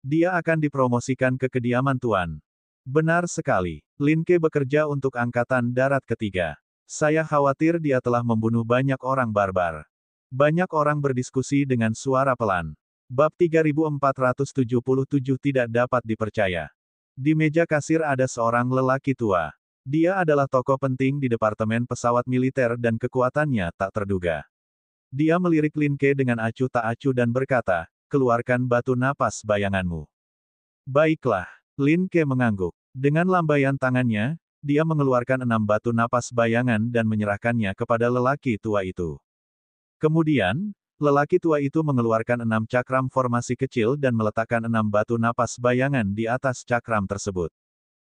Dia akan dipromosikan ke kediaman Tuan. Benar sekali. Lin Ke bekerja untuk Angkatan Darat Ketiga. Saya khawatir dia telah membunuh banyak orang barbar. Banyak orang berdiskusi dengan suara pelan. Bab 3477 tidak dapat dipercaya. Di meja kasir ada seorang lelaki tua. Dia adalah tokoh penting di Departemen Pesawat Militer dan kekuatannya tak terduga. Dia melirik Lin Ke dengan acuh tak acuh dan berkata, keluarkan batu napas bayanganmu. Baiklah. Lin Ke mengangguk. Dengan lambaian tangannya, dia mengeluarkan 6 batu napas bayangan dan menyerahkannya kepada lelaki tua itu. Kemudian, lelaki tua itu mengeluarkan 6 cakram formasi kecil dan meletakkan 6 batu napas bayangan di atas cakram tersebut.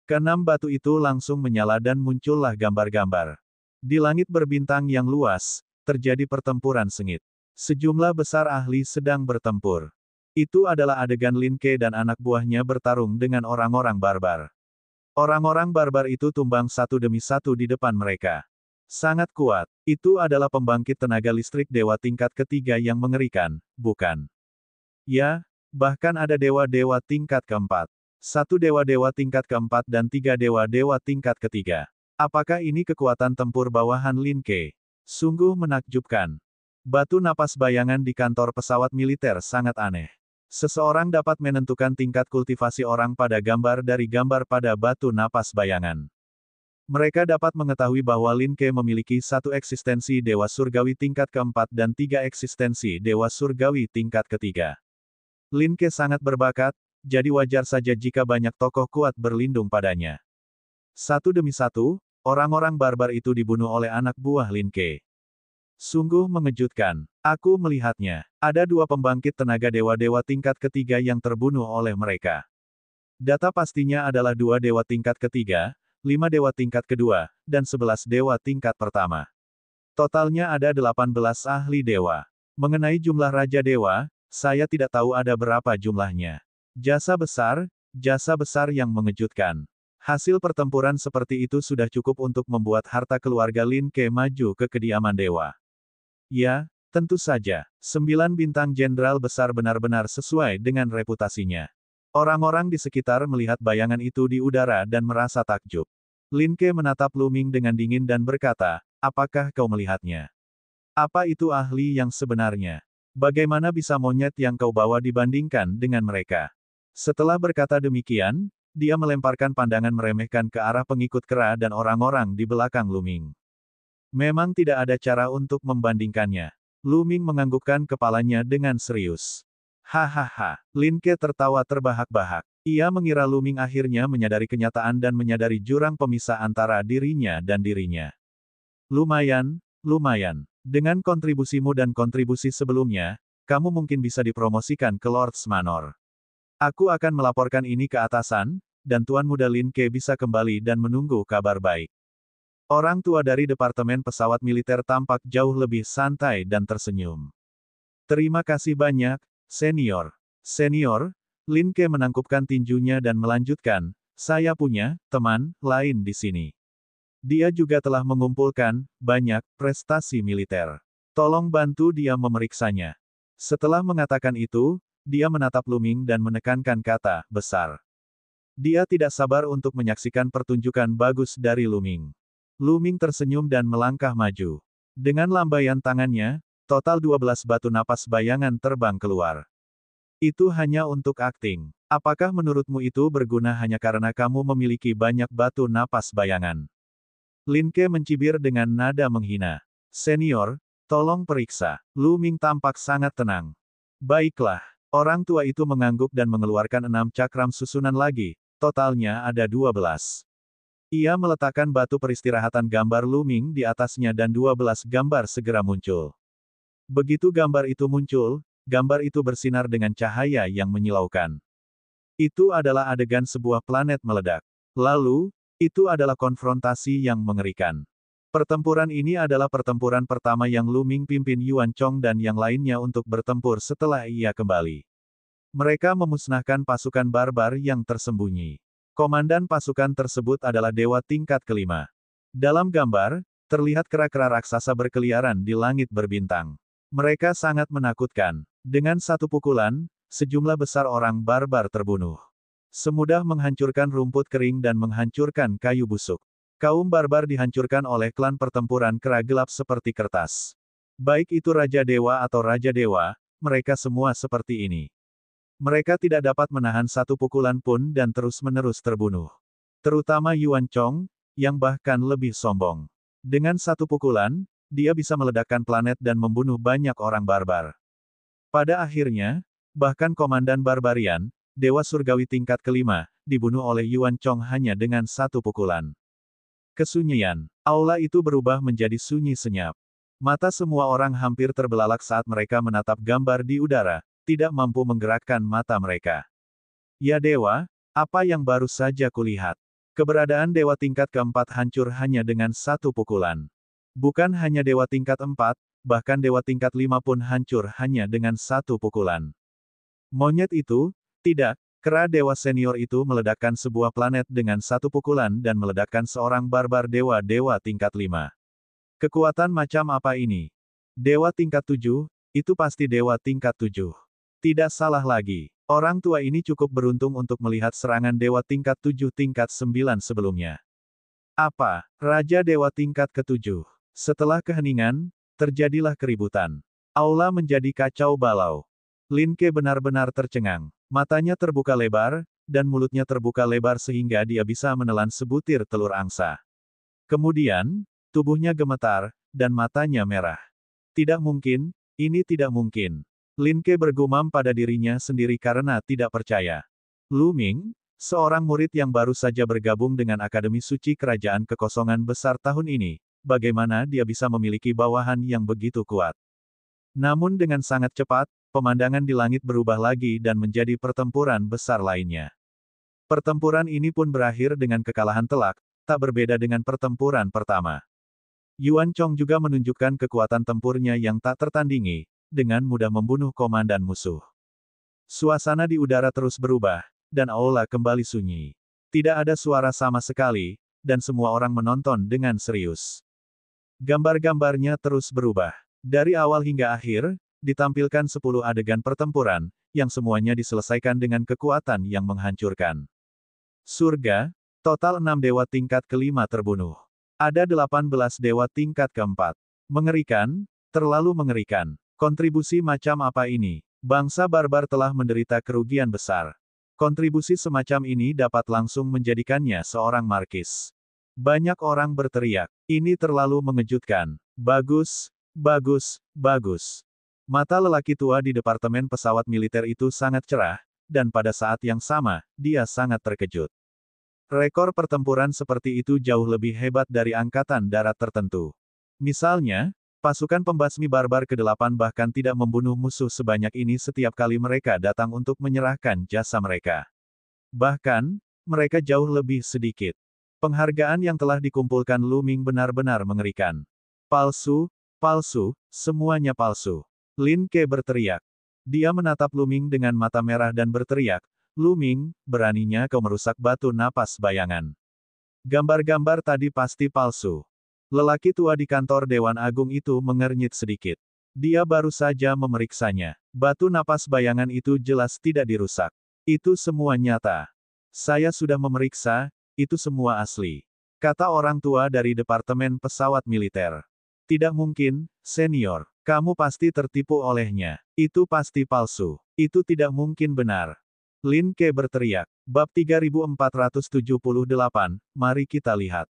Keenam batu itu langsung menyala dan muncullah gambar-gambar. Di langit berbintang yang luas, terjadi pertempuran sengit. Sejumlah besar ahli sedang bertempur. Itu adalah adegan Lin Ke dan anak buahnya bertarung dengan orang-orang barbar. Orang-orang barbar itu tumbang satu demi satu di depan mereka. Sangat kuat. Itu adalah pembangkit tenaga listrik dewa tingkat ketiga yang mengerikan, bukan? Ya, bahkan ada dewa-dewa tingkat keempat. 1 dewa-dewa tingkat keempat dan 3 dewa-dewa tingkat ketiga. Apakah ini kekuatan tempur bawahan Lin Ke? Sungguh menakjubkan. Batu napas bayangan di kantor pesawat militer sangat aneh. Seseorang dapat menentukan tingkat kultivasi orang pada gambar dari gambar pada batu napas bayangan. Mereka dapat mengetahui bahwa Lin Ke memiliki 1 eksistensi dewa surgawi tingkat keempat dan 3 eksistensi dewa surgawi tingkat ketiga. Lin Ke sangat berbakat, jadi wajar saja jika banyak tokoh kuat berlindung padanya. Satu demi satu, orang-orang barbar itu dibunuh oleh anak buah Lin Ke. Sungguh mengejutkan. Aku melihatnya. Ada 2 pembangkit tenaga dewa-dewa tingkat ketiga yang terbunuh oleh mereka. Data pastinya adalah 2 dewa tingkat ketiga, 5 dewa tingkat kedua, dan 11 dewa tingkat pertama. Totalnya ada 18 ahli dewa. Mengenai jumlah Raja Dewa, saya tidak tahu ada berapa jumlahnya. Jasa besar yang mengejutkan. Hasil pertempuran seperti itu sudah cukup untuk membuat harta keluarga Lin Ke maju ke kediaman dewa. Ya, tentu saja, 9 bintang jenderal besar benar-benar sesuai dengan reputasinya. Orang-orang di sekitar melihat bayangan itu di udara dan merasa takjub. Lin Ke menatap Lu Ming dengan dingin dan berkata, apakah kau melihatnya? Apa itu ahli yang sebenarnya? Bagaimana bisa monyet yang kau bawa dibandingkan dengan mereka? Setelah berkata demikian, dia melemparkan pandangan meremehkan ke arah pengikut kera dan orang-orang di belakang Lu Ming. Memang tidak ada cara untuk membandingkannya. Lu Ming menganggukkan kepalanya dengan serius. Hahaha, Lin Ke tertawa terbahak-bahak. Ia mengira Lu Ming akhirnya menyadari kenyataan dan menyadari jurang pemisah antara dirinya dan dirinya. Lumayan. Dengan kontribusimu dan kontribusi sebelumnya, kamu mungkin bisa dipromosikan ke Lord's Manor. Aku akan melaporkan ini ke atasan, dan Tuan Muda Lin Ke bisa kembali dan menunggu kabar baik. Orang tua dari Departemen Pesawat Militer tampak jauh lebih santai dan tersenyum. Terima kasih banyak, Senior. Senior, Lin Ke menangkupkan tinjunya dan melanjutkan, saya punya teman lain di sini. Dia juga telah mengumpulkan banyak prestasi militer. Tolong bantu dia memeriksanya. Setelah mengatakan itu, dia menatap Lu Ming dan menekankan kata besar. Dia tidak sabar untuk menyaksikan pertunjukan bagus dari Lu Ming. Lu Ming tersenyum dan melangkah maju. Dengan lambaian tangannya, total 12 batu napas bayangan terbang keluar. Itu hanya untuk akting. Apakah menurutmu itu berguna hanya karena kamu memiliki banyak batu napas bayangan? Lin Ke mencibir dengan nada menghina. Senior, tolong periksa. Lu Ming tampak sangat tenang. Baiklah. Orang tua itu mengangguk dan mengeluarkan 6 cakram susunan lagi, totalnya ada 12. Ia meletakkan batu peristirahatan gambar Lu Ming di atasnya dan 12 gambar segera muncul. Begitu gambar itu muncul, gambar itu bersinar dengan cahaya yang menyilaukan. Itu adalah adegan sebuah planet meledak. Lalu, itu adalah konfrontasi yang mengerikan. Pertempuran ini adalah pertempuran pertama yang Lu Ming pimpin Yuan Chong dan yang lainnya untuk bertempur setelah ia kembali. Mereka memusnahkan pasukan barbar yang tersembunyi. Komandan pasukan tersebut adalah dewa tingkat kelima. Dalam gambar, terlihat kera-kera raksasa berkeliaran di langit berbintang. Mereka sangat menakutkan. Dengan satu pukulan, sejumlah besar orang barbar terbunuh. Semudah menghancurkan rumput kering dan menghancurkan kayu busuk. Kaum barbar dihancurkan oleh klan pertempuran kera gelap seperti kertas. Baik itu Raja Dewa atau Raja Dewa, mereka semua seperti ini. Mereka tidak dapat menahan satu pukulan pun dan terus-menerus terbunuh. Terutama Yuan Chong, yang bahkan lebih sombong. Dengan satu pukulan, dia bisa meledakkan planet dan membunuh banyak orang barbar. Pada akhirnya, bahkan Komandan Barbarian, Dewa Surgawi tingkat kelima, dibunuh oleh Yuan Chong hanya dengan satu pukulan. Kesunyian. Aula itu berubah menjadi sunyi senyap. Mata semua orang hampir terbelalak saat mereka menatap gambar di udara, tidak mampu menggerakkan mata mereka. Ya Dewa, apa yang baru saja kulihat? Keberadaan Dewa tingkat keempat hancur hanya dengan satu pukulan. Bukan hanya Dewa tingkat 4, bahkan Dewa tingkat 5 pun hancur hanya dengan satu pukulan. Monyet itu, tidak, kera dewa senior itu meledakkan sebuah planet dengan satu pukulan dan meledakkan seorang barbar dewa tingkat 5. Kekuatan macam apa ini? Dewa tingkat 7, itu pasti dewa tingkat 7. Tidak salah lagi. Orang tua ini cukup beruntung untuk melihat serangan dewa tingkat 7 tingkat 9 sebelumnya. Apa? Raja dewa tingkat ke-7. Setelah keheningan, terjadilah keributan. Aula menjadi kacau balau. Lin Ke benar-benar tercengang. Matanya terbuka lebar, dan mulutnya terbuka lebar sehingga dia bisa menelan sebutir telur angsa. Kemudian, tubuhnya gemetar, dan matanya merah. Tidak mungkin, ini tidak mungkin. Lin Ke bergumam pada dirinya sendiri karena tidak percaya. Lu Ming, seorang murid yang baru saja bergabung dengan Akademi Suci Kerajaan Kekosongan Besar tahun ini, bagaimana dia bisa memiliki bawahan yang begitu kuat? Namun dengan sangat cepat, pemandangan di langit berubah lagi dan menjadi pertempuran besar lainnya. Pertempuran ini pun berakhir dengan kekalahan telak, tak berbeda dengan pertempuran pertama. Yuan Chong juga menunjukkan kekuatan tempurnya yang tak tertandingi, dengan mudah membunuh komandan musuh. Suasana di udara terus berubah, dan aula kembali sunyi. Tidak ada suara sama sekali, dan semua orang menonton dengan serius. Gambar-gambarnya terus berubah. Dari awal hingga akhir, ditampilkan 10 adegan pertempuran, yang semuanya diselesaikan dengan kekuatan yang menghancurkan. Surga, total 6 dewa tingkat kelima terbunuh. Ada 18 dewa tingkat keempat. Mengerikan, terlalu mengerikan. Kontribusi macam apa ini? Bangsa barbar telah menderita kerugian besar. Kontribusi semacam ini dapat langsung menjadikannya seorang markis. Banyak orang berteriak, ini terlalu mengejutkan. Bagus, bagus, bagus. Mata lelaki tua di departemen pesawat militer itu sangat cerah, dan pada saat yang sama, dia sangat terkejut. Rekor pertempuran seperti itu jauh lebih hebat dari angkatan darat tertentu. Misalnya, pasukan pembasmi barbar ke-8 bahkan tidak membunuh musuh sebanyak ini setiap kali mereka datang untuk menyerahkan jasa mereka. Bahkan, mereka jauh lebih sedikit. Penghargaan yang telah dikumpulkan Lu Ming benar-benar mengerikan. Palsu, palsu, semuanya palsu. Lin Ke berteriak. Dia menatap Lu Ming dengan mata merah dan berteriak, Lu Ming, beraninya kau merusak batu napas bayangan. Gambar-gambar tadi pasti palsu. Lelaki tua di kantor Dewan Agung itu mengernyit sedikit. Dia baru saja memeriksanya. Batu napas bayangan itu jelas tidak dirusak. Itu semua nyata. Saya sudah memeriksa, itu semua asli. Kata orang tua dari Departemen Pesawat Militer. Tidak mungkin, senior. Kamu pasti tertipu olehnya. Itu pasti palsu. Itu tidak mungkin benar. Lin Ke berteriak. Bab 3478, mari kita lihat.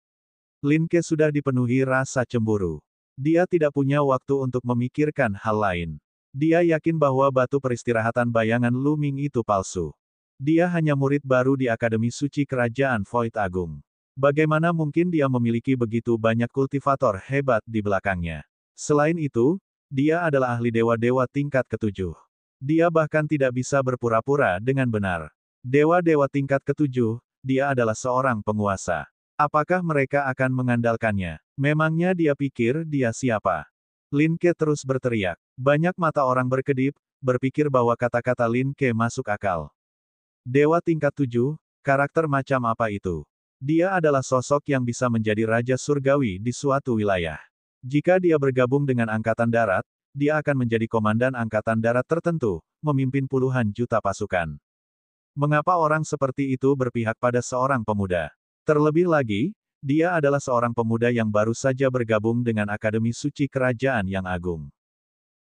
Lin Ke sudah dipenuhi rasa cemburu. Dia tidak punya waktu untuk memikirkan hal lain. Dia yakin bahwa batu peristirahatan bayangan Lu Ming itu palsu. Dia hanya murid baru di Akademi Suci Kerajaan Void Agung. Bagaimana mungkin dia memiliki begitu banyak kultivator hebat di belakangnya? Selain itu, dia adalah ahli dewa-dewa tingkat ketujuh. Dia bahkan tidak bisa berpura-pura dengan benar. Dewa-dewa tingkat ketujuh, dia adalah seorang penguasa. Apakah mereka akan mengandalkannya? Memangnya dia pikir dia siapa? Lin Ke terus berteriak. Banyak mata orang berkedip, berpikir bahwa kata-kata Lin Ke masuk akal. Dewa tingkat 7, karakter macam apa itu? Dia adalah sosok yang bisa menjadi raja surgawi di suatu wilayah. Jika dia bergabung dengan Angkatan Darat, dia akan menjadi komandan Angkatan Darat tertentu, memimpin puluhan juta pasukan. Mengapa orang seperti itu berpihak pada seorang pemuda? Terlebih lagi, dia adalah seorang pemuda yang baru saja bergabung dengan Akademi Suci Kerajaan yang Agung.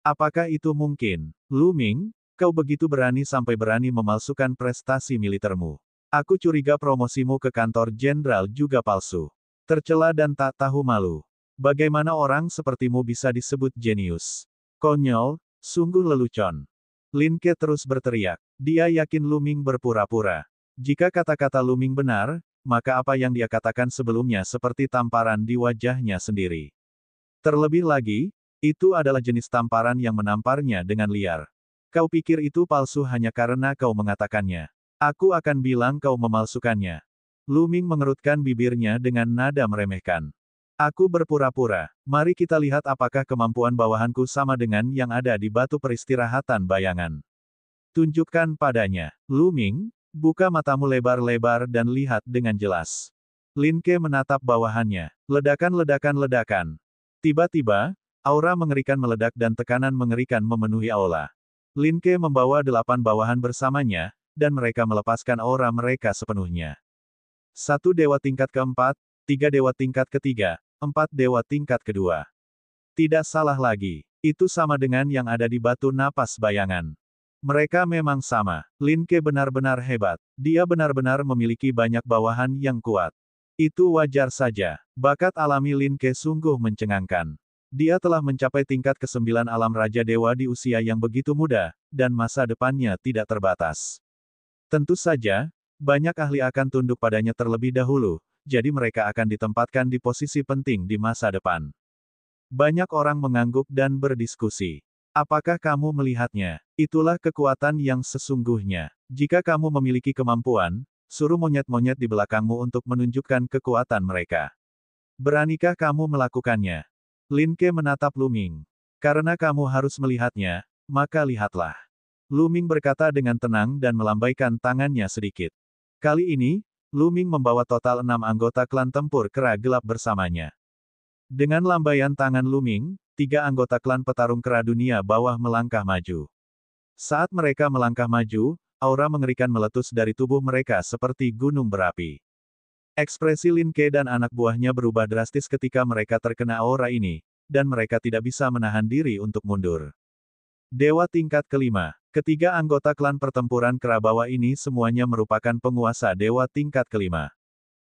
Apakah itu mungkin? Lu Ming, kau begitu berani sampai berani memalsukan prestasi militermu. Aku curiga promosimu ke kantor jenderal juga palsu. Tercela dan tak tahu malu. Bagaimana orang sepertimu bisa disebut jenius? Konyol, sungguh lelucon. Lin Ke terus berteriak. Dia yakin Lu Ming berpura-pura. Jika kata-kata Lu Ming benar, maka apa yang dia katakan sebelumnya seperti tamparan di wajahnya sendiri. Terlebih lagi, itu adalah jenis tamparan yang menamparnya dengan liar. Kau pikir itu palsu hanya karena kau mengatakannya. Aku akan bilang kau memalsukannya. Lu Ming mengerutkan bibirnya dengan nada meremehkan. Aku berpura-pura. Mari kita lihat apakah kemampuan bawahanku sama dengan yang ada di batu peristirahatan bayangan. Tunjukkan padanya. Lu Ming, buka matamu lebar-lebar dan lihat dengan jelas. Lin Ke menatap bawahannya. Ledakan-ledakan-ledakan. Tiba-tiba, aura mengerikan meledak dan tekanan mengerikan memenuhi aula. Lin Ke membawa 8 bawahan bersamanya, dan mereka melepaskan aura mereka sepenuhnya. 1 dewa tingkat keempat, 3 dewa tingkat ketiga, 4 dewa tingkat kedua. Tidak salah lagi. Itu sama dengan yang ada di batu napas bayangan. Mereka memang sama. Lin Ke benar-benar hebat. Dia benar-benar memiliki banyak bawahan yang kuat. Itu wajar saja. Bakat alami Lin Ke sungguh mencengangkan. Dia telah mencapai tingkat ke-9 alam Raja Dewa di usia yang begitu muda, dan masa depannya tidak terbatas. Tentu saja, banyak ahli akan tunduk padanya terlebih dahulu, jadi mereka akan ditempatkan di posisi penting di masa depan. Banyak orang mengangguk dan berdiskusi. Apakah kamu melihatnya? Itulah kekuatan yang sesungguhnya. Jika kamu memiliki kemampuan, suruh monyet-monyet di belakangmu untuk menunjukkan kekuatan mereka. Beranikah kamu melakukannya? Lin Ke menatap Lu Ming. Karena kamu harus melihatnya, maka lihatlah. Lu Ming berkata dengan tenang dan melambaikan tangannya sedikit. Kali ini, Lu Ming membawa total 6 anggota klan tempur kera gelap bersamanya. Dengan lambaian tangan Lu Ming, 3 anggota klan petarung kera dunia bawah melangkah maju. Saat mereka melangkah maju, aura mengerikan meletus dari tubuh mereka seperti gunung berapi. Ekspresi Lin Ke dan anak buahnya berubah drastis ketika mereka terkena aura ini, dan mereka tidak bisa menahan diri untuk mundur. Dewa tingkat kelima. Ketiga anggota klan pertempuran kera bawah ini semuanya merupakan penguasa dewa tingkat kelima.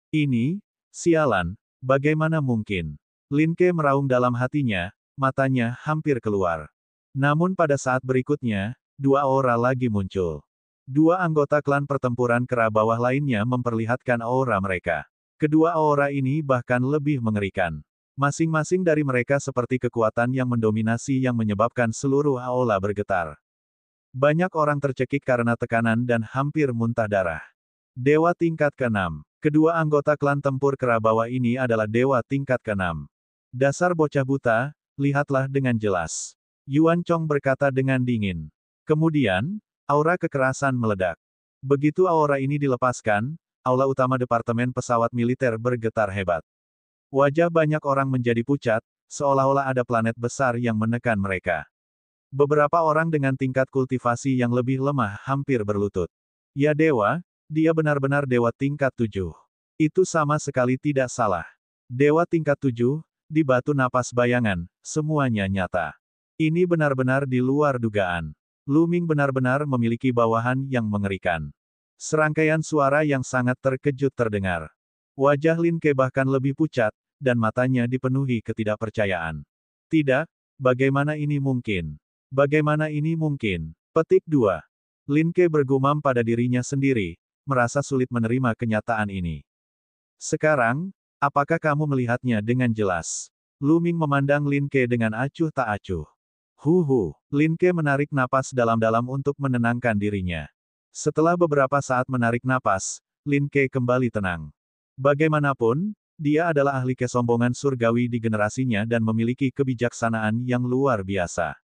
Ini, sialan, bagaimana mungkin? Lin Ke meraung dalam hatinya, matanya hampir keluar. Namun pada saat berikutnya, 2 aura lagi muncul. 2 anggota klan pertempuran kera bawah lainnya memperlihatkan aura mereka. Kedua aura ini bahkan lebih mengerikan. Masing-masing dari mereka seperti kekuatan yang mendominasi yang menyebabkan seluruh aula bergetar. Banyak orang tercekik karena tekanan dan hampir muntah darah. Dewa tingkat ke-6. Kedua anggota klan tempur kera bawah ini adalah dewa tingkat ke-6. Dasar bocah buta, lihatlah dengan jelas. Yuan Chong berkata dengan dingin. Kemudian, aura kekerasan meledak. Begitu aura ini dilepaskan, aula utama Departemen Pesawat Militer bergetar hebat. Wajah banyak orang menjadi pucat, seolah-olah ada planet besar yang menekan mereka. Beberapa orang dengan tingkat kultivasi yang lebih lemah hampir berlutut. Ya dewa, dia benar-benar dewa tingkat 7. Itu sama sekali tidak salah. Dewa tingkat 7, di batu napas bayangan, semuanya nyata. Ini benar-benar di luar dugaan. Lu Ming benar-benar memiliki bawahan yang mengerikan. Serangkaian suara yang sangat terkejut terdengar. Wajah Lin Ke bahkan lebih pucat, dan matanya dipenuhi ketidakpercayaan. Tidak, bagaimana ini mungkin? Bagaimana ini mungkin? Petik 2. Lin Ke bergumam pada dirinya sendiri, merasa sulit menerima kenyataan ini. Sekarang, apakah kamu melihatnya dengan jelas? Lu Ming memandang Lin Ke dengan acuh tak acuh. Lin Ke menarik napas dalam-dalam untuk menenangkan dirinya. Setelah beberapa saat menarik napas, Lin Ke kembali tenang. Bagaimanapun, dia adalah ahli kesombongan surgawi di generasinya dan memiliki kebijaksanaan yang luar biasa.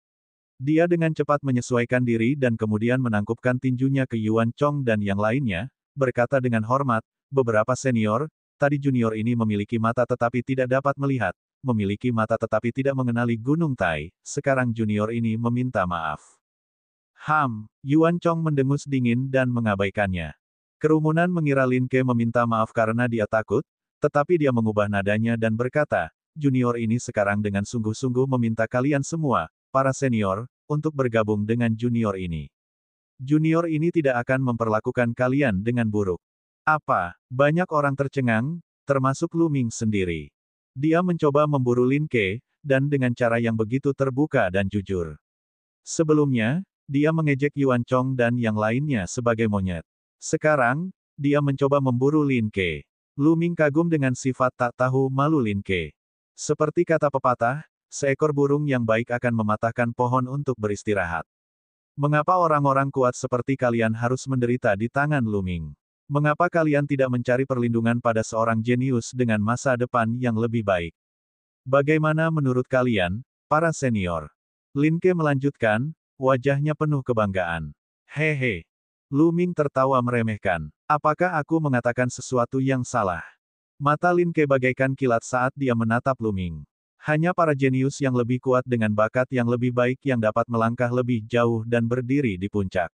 Dia dengan cepat menyesuaikan diri dan kemudian menangkupkan tinjunya ke Yuan Chong dan yang lainnya, berkata dengan hormat, beberapa senior, tadi junior ini memiliki mata tetapi tidak dapat melihat, memiliki mata tetapi tidak mengenali Gunung Tai, sekarang junior ini meminta maaf. Yuan Chong mendengus dingin dan mengabaikannya. Kerumunan mengira Lin Ke meminta maaf karena dia takut, tetapi dia mengubah nadanya dan berkata, junior ini sekarang dengan sungguh-sungguh meminta kalian semua, para senior, untuk bergabung dengan junior ini. Junior ini tidak akan memperlakukan kalian dengan buruk. Apa? Banyak orang tercengang, termasuk Lu Ming sendiri. Dia mencoba memburu Lin Ke, dan dengan cara yang begitu terbuka dan jujur. Sebelumnya, dia mengejek Yuan Chong dan yang lainnya sebagai monyet. Sekarang, dia mencoba memburu Lin Ke. Lu Ming kagum dengan sifat tak tahu malu Lin Ke. Seperti kata pepatah, seekor burung yang baik akan mematahkan pohon untuk beristirahat. Mengapa orang-orang kuat seperti kalian harus menderita di tangan Lu Ming? Mengapa kalian tidak mencari perlindungan pada seorang jenius dengan masa depan yang lebih baik? Bagaimana menurut kalian, para senior? Lin Ke melanjutkan, wajahnya penuh kebanggaan. Hehe. Lu Ming tertawa meremehkan. Apakah aku mengatakan sesuatu yang salah? Mata Lin Ke bagaikan kilat saat dia menatap Lu Ming. Hanya para jenius yang lebih kuat dengan bakat yang lebih baik yang dapat melangkah lebih jauh dan berdiri di puncak.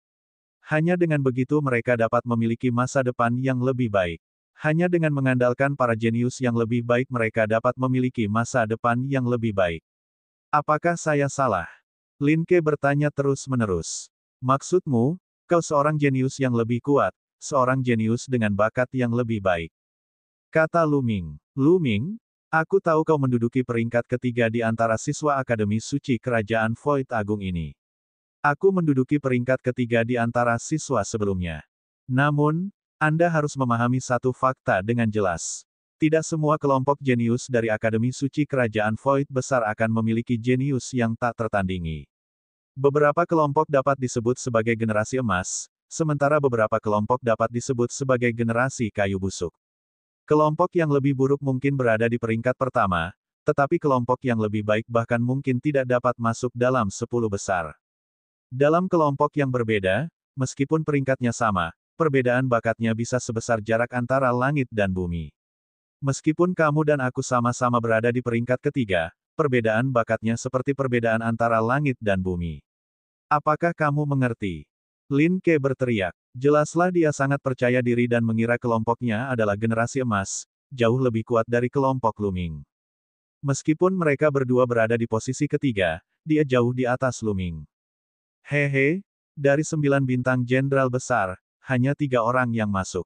Hanya dengan begitu mereka dapat memiliki masa depan yang lebih baik. Hanya dengan mengandalkan para jenius yang lebih baik mereka dapat memiliki masa depan yang lebih baik. Apakah saya salah? Lin Ke bertanya terus-menerus. Maksudmu, kau seorang jenius yang lebih kuat, seorang jenius dengan bakat yang lebih baik. Kata Lu Ming. Lu Ming, aku tahu kau menduduki peringkat ketiga di antara siswa Akademi Suci Kerajaan Void Agung ini. Aku menduduki peringkat ketiga di antara siswa sebelumnya. Namun, Anda harus memahami satu fakta dengan jelas. Tidak semua kelompok jenius dari Akademi Suci Kerajaan Void Besar akan memiliki jenius yang tak tertandingi. Beberapa kelompok dapat disebut sebagai generasi emas, sementara beberapa kelompok dapat disebut sebagai generasi kayu busuk. Kelompok yang lebih buruk mungkin berada di peringkat pertama, tetapi kelompok yang lebih baik bahkan mungkin tidak dapat masuk dalam 10 besar. Dalam kelompok yang berbeda, meskipun peringkatnya sama, perbedaan bakatnya bisa sebesar jarak antara langit dan bumi. Meskipun kamu dan aku sama-sama berada di peringkat ketiga, perbedaan bakatnya seperti perbedaan antara langit dan bumi. Apakah kamu mengerti? Lin Ke berteriak. Jelaslah dia sangat percaya diri dan mengira kelompoknya adalah generasi emas, jauh lebih kuat dari kelompok Lu Ming. Meskipun mereka berdua berada di posisi ketiga, dia jauh di atas Lu Ming. Hehe, dari 9 bintang jenderal besar, hanya 3 orang yang masuk.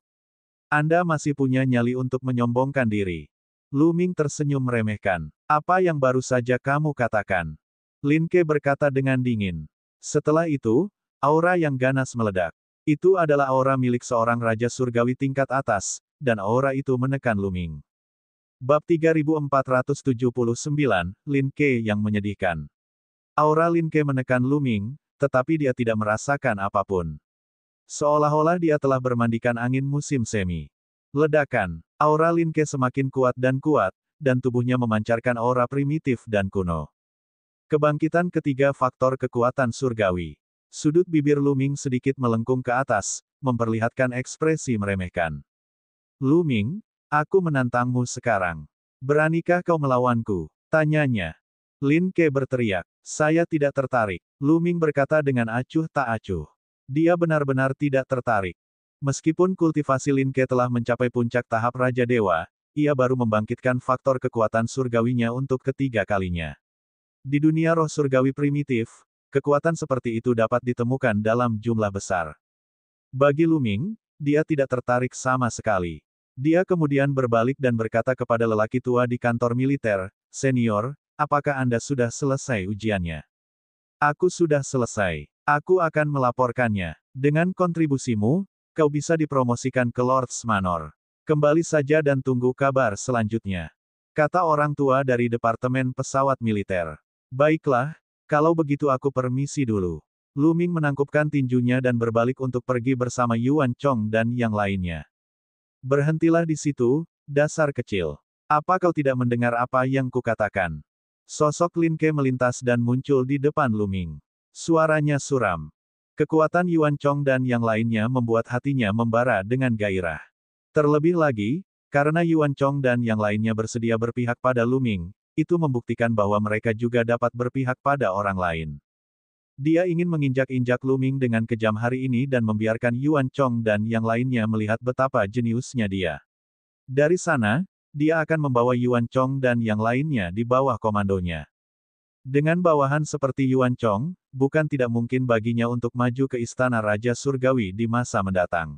Anda masih punya nyali untuk menyombongkan diri. Lu Ming tersenyum meremehkan. Apa yang baru saja kamu katakan? Lin Ke berkata dengan dingin. Setelah itu, aura yang ganas meledak. Itu adalah aura milik seorang raja surgawi tingkat atas, dan aura itu menekan Lu Ming. Bab 3479, Lin Ke yang menyedihkan. Aura Lin Ke menekan Lu Ming, tetapi dia tidak merasakan apapun. Seolah-olah dia telah bermandikan angin musim semi. Ledakan. Aura Lin Ke semakin kuat, dan tubuhnya memancarkan aura primitif dan kuno. Kebangkitan ketiga faktor kekuatan surgawi. Sudut bibir Lu Ming sedikit melengkung ke atas, memperlihatkan ekspresi meremehkan. Lu Ming, aku menantangmu sekarang. Beranikah kau melawanku? Tanyanya. Lin Ke berteriak. Saya tidak tertarik. Lu Ming berkata dengan acuh tak acuh. Dia benar-benar tidak tertarik. Meskipun kultivasi Lin Ke telah mencapai puncak tahap Raja Dewa, ia baru membangkitkan faktor kekuatan surgawinya untuk ketiga kalinya. Di dunia roh surgawi primitif, kekuatan seperti itu dapat ditemukan dalam jumlah besar. Bagi Lu Ming, dia tidak tertarik sama sekali. Dia kemudian berbalik dan berkata kepada lelaki tua di kantor militer, "Senior, apakah Anda sudah selesai ujiannya?" Aku sudah selesai. Aku akan melaporkannya. Dengan kontribusimu, kau bisa dipromosikan ke Lord's Manor. Kembali saja dan tunggu kabar selanjutnya. Kata orang tua dari Departemen Pesawat Militer. Baiklah, kalau begitu aku permisi dulu. Lu Ming menangkupkan tinjunya dan berbalik untuk pergi bersama Yuan Chong dan yang lainnya. Berhentilah di situ, dasar kecil. Apa kau tidak mendengar apa yang kukatakan? Sosok Lin Ke melintas dan muncul di depan Lu Ming. Suaranya suram. Kekuatan Yuan Chong dan yang lainnya membuat hatinya membara dengan gairah. Terlebih lagi, karena Yuan Chong dan yang lainnya bersedia berpihak pada Lu Ming, itu membuktikan bahwa mereka juga dapat berpihak pada orang lain. Dia ingin menginjak-injak Lu Ming dengan kejam hari ini dan membiarkan Yuan Chong dan yang lainnya melihat betapa jeniusnya dia. Dari sana, dia akan membawa Yuan Chong dan yang lainnya di bawah komandonya. Dengan bawahan seperti Yuan Chong, bukan tidak mungkin baginya untuk maju ke Istana Raja Surgawi di masa mendatang.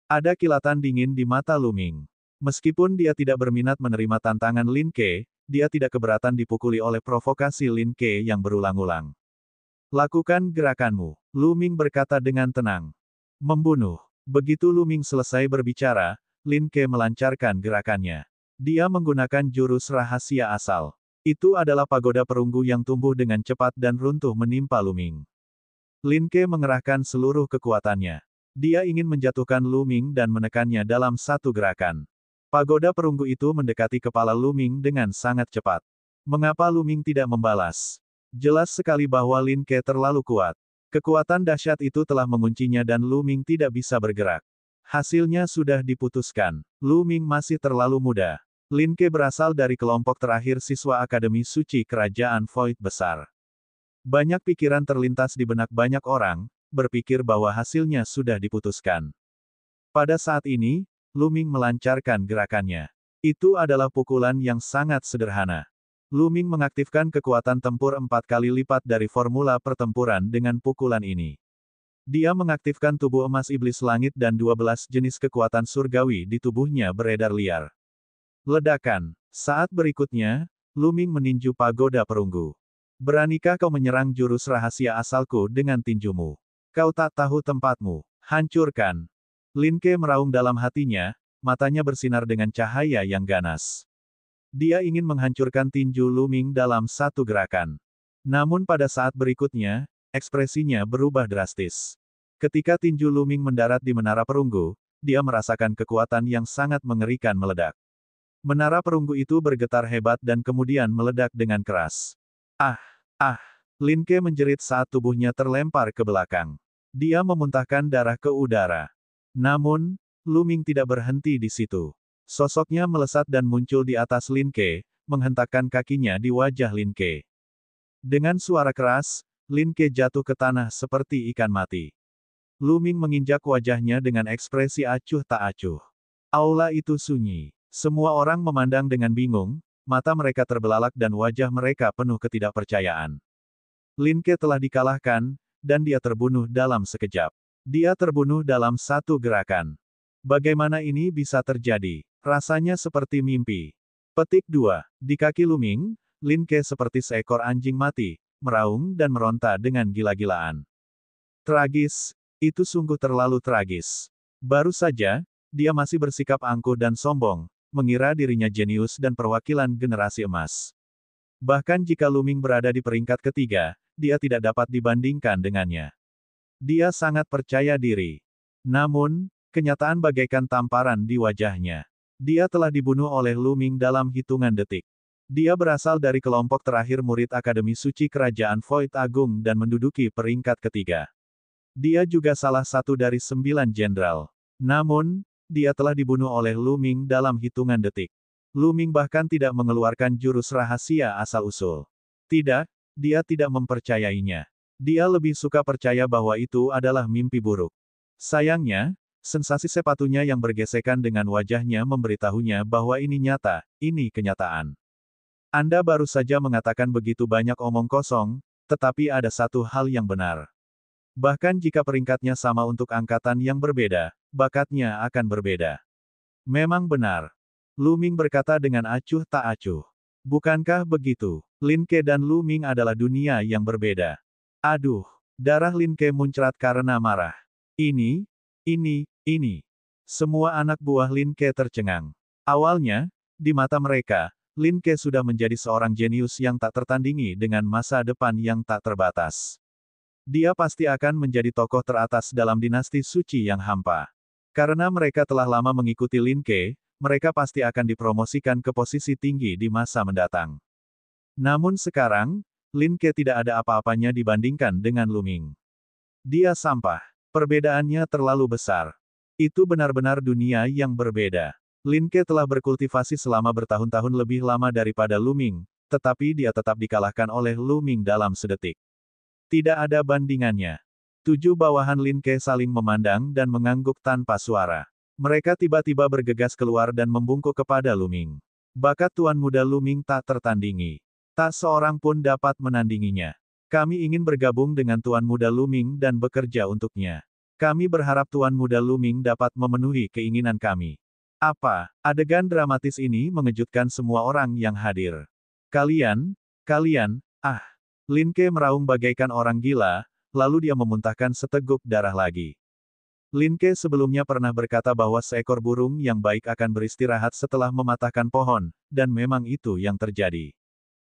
Ada kilatan dingin di mata Lu Ming. Meskipun dia tidak berminat menerima tantangan Lin Ke, dia tidak keberatan dipukuli oleh provokasi Lin Ke yang berulang-ulang. Lakukan gerakanmu, Lu Ming berkata dengan tenang. Membunuh. Begitu Lu Ming selesai berbicara, Lin Ke melancarkan gerakannya. Dia menggunakan jurus rahasia asal. Itu adalah pagoda perunggu yang tumbuh dengan cepat dan runtuh menimpa Lu Ming. Lin Ke mengerahkan seluruh kekuatannya. Dia ingin menjatuhkan Lu Ming dan menekannya dalam satu gerakan. Pagoda perunggu itu mendekati kepala Lu Ming dengan sangat cepat. Mengapa Lu Ming tidak membalas? Jelas sekali bahwa Lin Ke terlalu kuat. Kekuatan dahsyat itu telah menguncinya dan Lu Ming tidak bisa bergerak. Hasilnya sudah diputuskan. Lu Ming masih terlalu muda. Lin Ke berasal dari kelompok terakhir siswa Akademi Suci Kerajaan Void Besar. Banyak pikiran terlintas di benak banyak orang, berpikir bahwa hasilnya sudah diputuskan. Pada saat ini, Lu Ming melancarkan gerakannya. Itu adalah pukulan yang sangat sederhana. Lu Ming mengaktifkan kekuatan tempur 4 kali lipat dari formula pertempuran dengan pukulan ini. Dia mengaktifkan tubuh emas iblis langit dan 12 jenis kekuatan surgawi di tubuhnya beredar liar. Ledakan. Saat berikutnya, Lu Ming meninju pagoda perunggu. Beranikah kau menyerang jurus rahasia asalku dengan tinjumu? Kau tak tahu tempatmu. Hancurkan. Lin Ke meraung dalam hatinya, matanya bersinar dengan cahaya yang ganas. Dia ingin menghancurkan tinju Lu Ming dalam satu gerakan. Namun pada saat berikutnya, ekspresinya berubah drastis. Ketika tinju Lu Ming mendarat di menara perunggu, dia merasakan kekuatan yang sangat mengerikan meledak. Menara perunggu itu bergetar hebat dan kemudian meledak dengan keras. Ah! Ah! Lin Ke menjerit saat tubuhnya terlempar ke belakang. Dia memuntahkan darah ke udara. Namun, Lu Ming tidak berhenti di situ. Sosoknya melesat dan muncul di atas Lin Ke, menghentakkan kakinya di wajah Lin Ke. Dengan suara keras, Lin Ke jatuh ke tanah seperti ikan mati. Lu Ming menginjak wajahnya dengan ekspresi acuh tak acuh. Aula itu sunyi. Semua orang memandang dengan bingung, mata mereka terbelalak dan wajah mereka penuh ketidakpercayaan. Lin Ke telah dikalahkan, dan dia terbunuh dalam sekejap. Dia terbunuh dalam satu gerakan. Bagaimana ini bisa terjadi? Rasanya seperti mimpi. Petik 2. Di kaki Lu Ming, Lin Ke seperti seekor anjing mati, meraung dan meronta dengan gila-gilaan. Tragis. Itu sungguh terlalu tragis. Baru saja, dia masih bersikap angkuh dan sombong, mengira dirinya jenius dan perwakilan generasi emas. Bahkan jika Lu Ming berada di peringkat ketiga, dia tidak dapat dibandingkan dengannya. Dia sangat percaya diri. Namun, kenyataan bagaikan tamparan di wajahnya. Dia telah dibunuh oleh Lu Ming dalam hitungan detik. Dia berasal dari kelompok terakhir murid Akademi Suci Kerajaan Void Agung dan menduduki peringkat ketiga. Dia juga salah satu dari 9 jenderal. Namun, dia telah dibunuh oleh Lu Ming dalam hitungan detik. Lu Ming bahkan tidak mengeluarkan jurus rahasia asal-usul. Tidak, dia tidak mempercayainya. Dia lebih suka percaya bahwa itu adalah mimpi buruk. Sayangnya, sensasi sepatunya yang bergesekan dengan wajahnya memberitahunya bahwa ini nyata, ini kenyataan. Anda baru saja mengatakan begitu banyak omong kosong, tetapi ada satu hal yang benar. Bahkan jika peringkatnya sama untuk angkatan yang berbeda, bakatnya akan berbeda. Memang benar. Lu Ming berkata dengan acuh tak acuh. Bukankah begitu? Lin Ke dan Lu Ming adalah dunia yang berbeda. Aduh, darah Lin Ke muncrat karena marah. Ini. Semua anak buah Lin Ke tercengang. Awalnya, di mata mereka, Lin Ke sudah menjadi seorang jenius yang tak tertandingi dengan masa depan yang tak terbatas. Dia pasti akan menjadi tokoh teratas dalam dinasti suci yang hampa. Karena mereka telah lama mengikuti Lin Ke, mereka pasti akan dipromosikan ke posisi tinggi di masa mendatang. Namun sekarang, Lin Ke tidak ada apa-apanya dibandingkan dengan Lu Ming. Dia sampah. Perbedaannya terlalu besar. Itu benar-benar dunia yang berbeda. Lin Ke telah berkultivasi selama bertahun-tahun lebih lama daripada Lu Ming, tetapi dia tetap dikalahkan oleh Lu Ming dalam sedetik. Tidak ada bandingannya. 7 bawahan Lin Ke saling memandang dan mengangguk tanpa suara. Mereka tiba-tiba bergegas keluar dan membungkuk kepada Lu Ming. Bakat Tuan Muda Lu Ming tak tertandingi. Tak seorang pun dapat menandinginya. Kami ingin bergabung dengan Tuan Muda Lu Ming dan bekerja untuknya. Kami berharap Tuan Muda Lu Ming dapat memenuhi keinginan kami. Apa? Adegan dramatis ini mengejutkan semua orang yang hadir. Kalian, Lin Ke meraung bagaikan orang gila, lalu dia memuntahkan seteguk darah lagi. Lin Ke sebelumnya pernah berkata bahwa seekor burung yang baik akan beristirahat setelah mematahkan pohon, dan memang itu yang terjadi.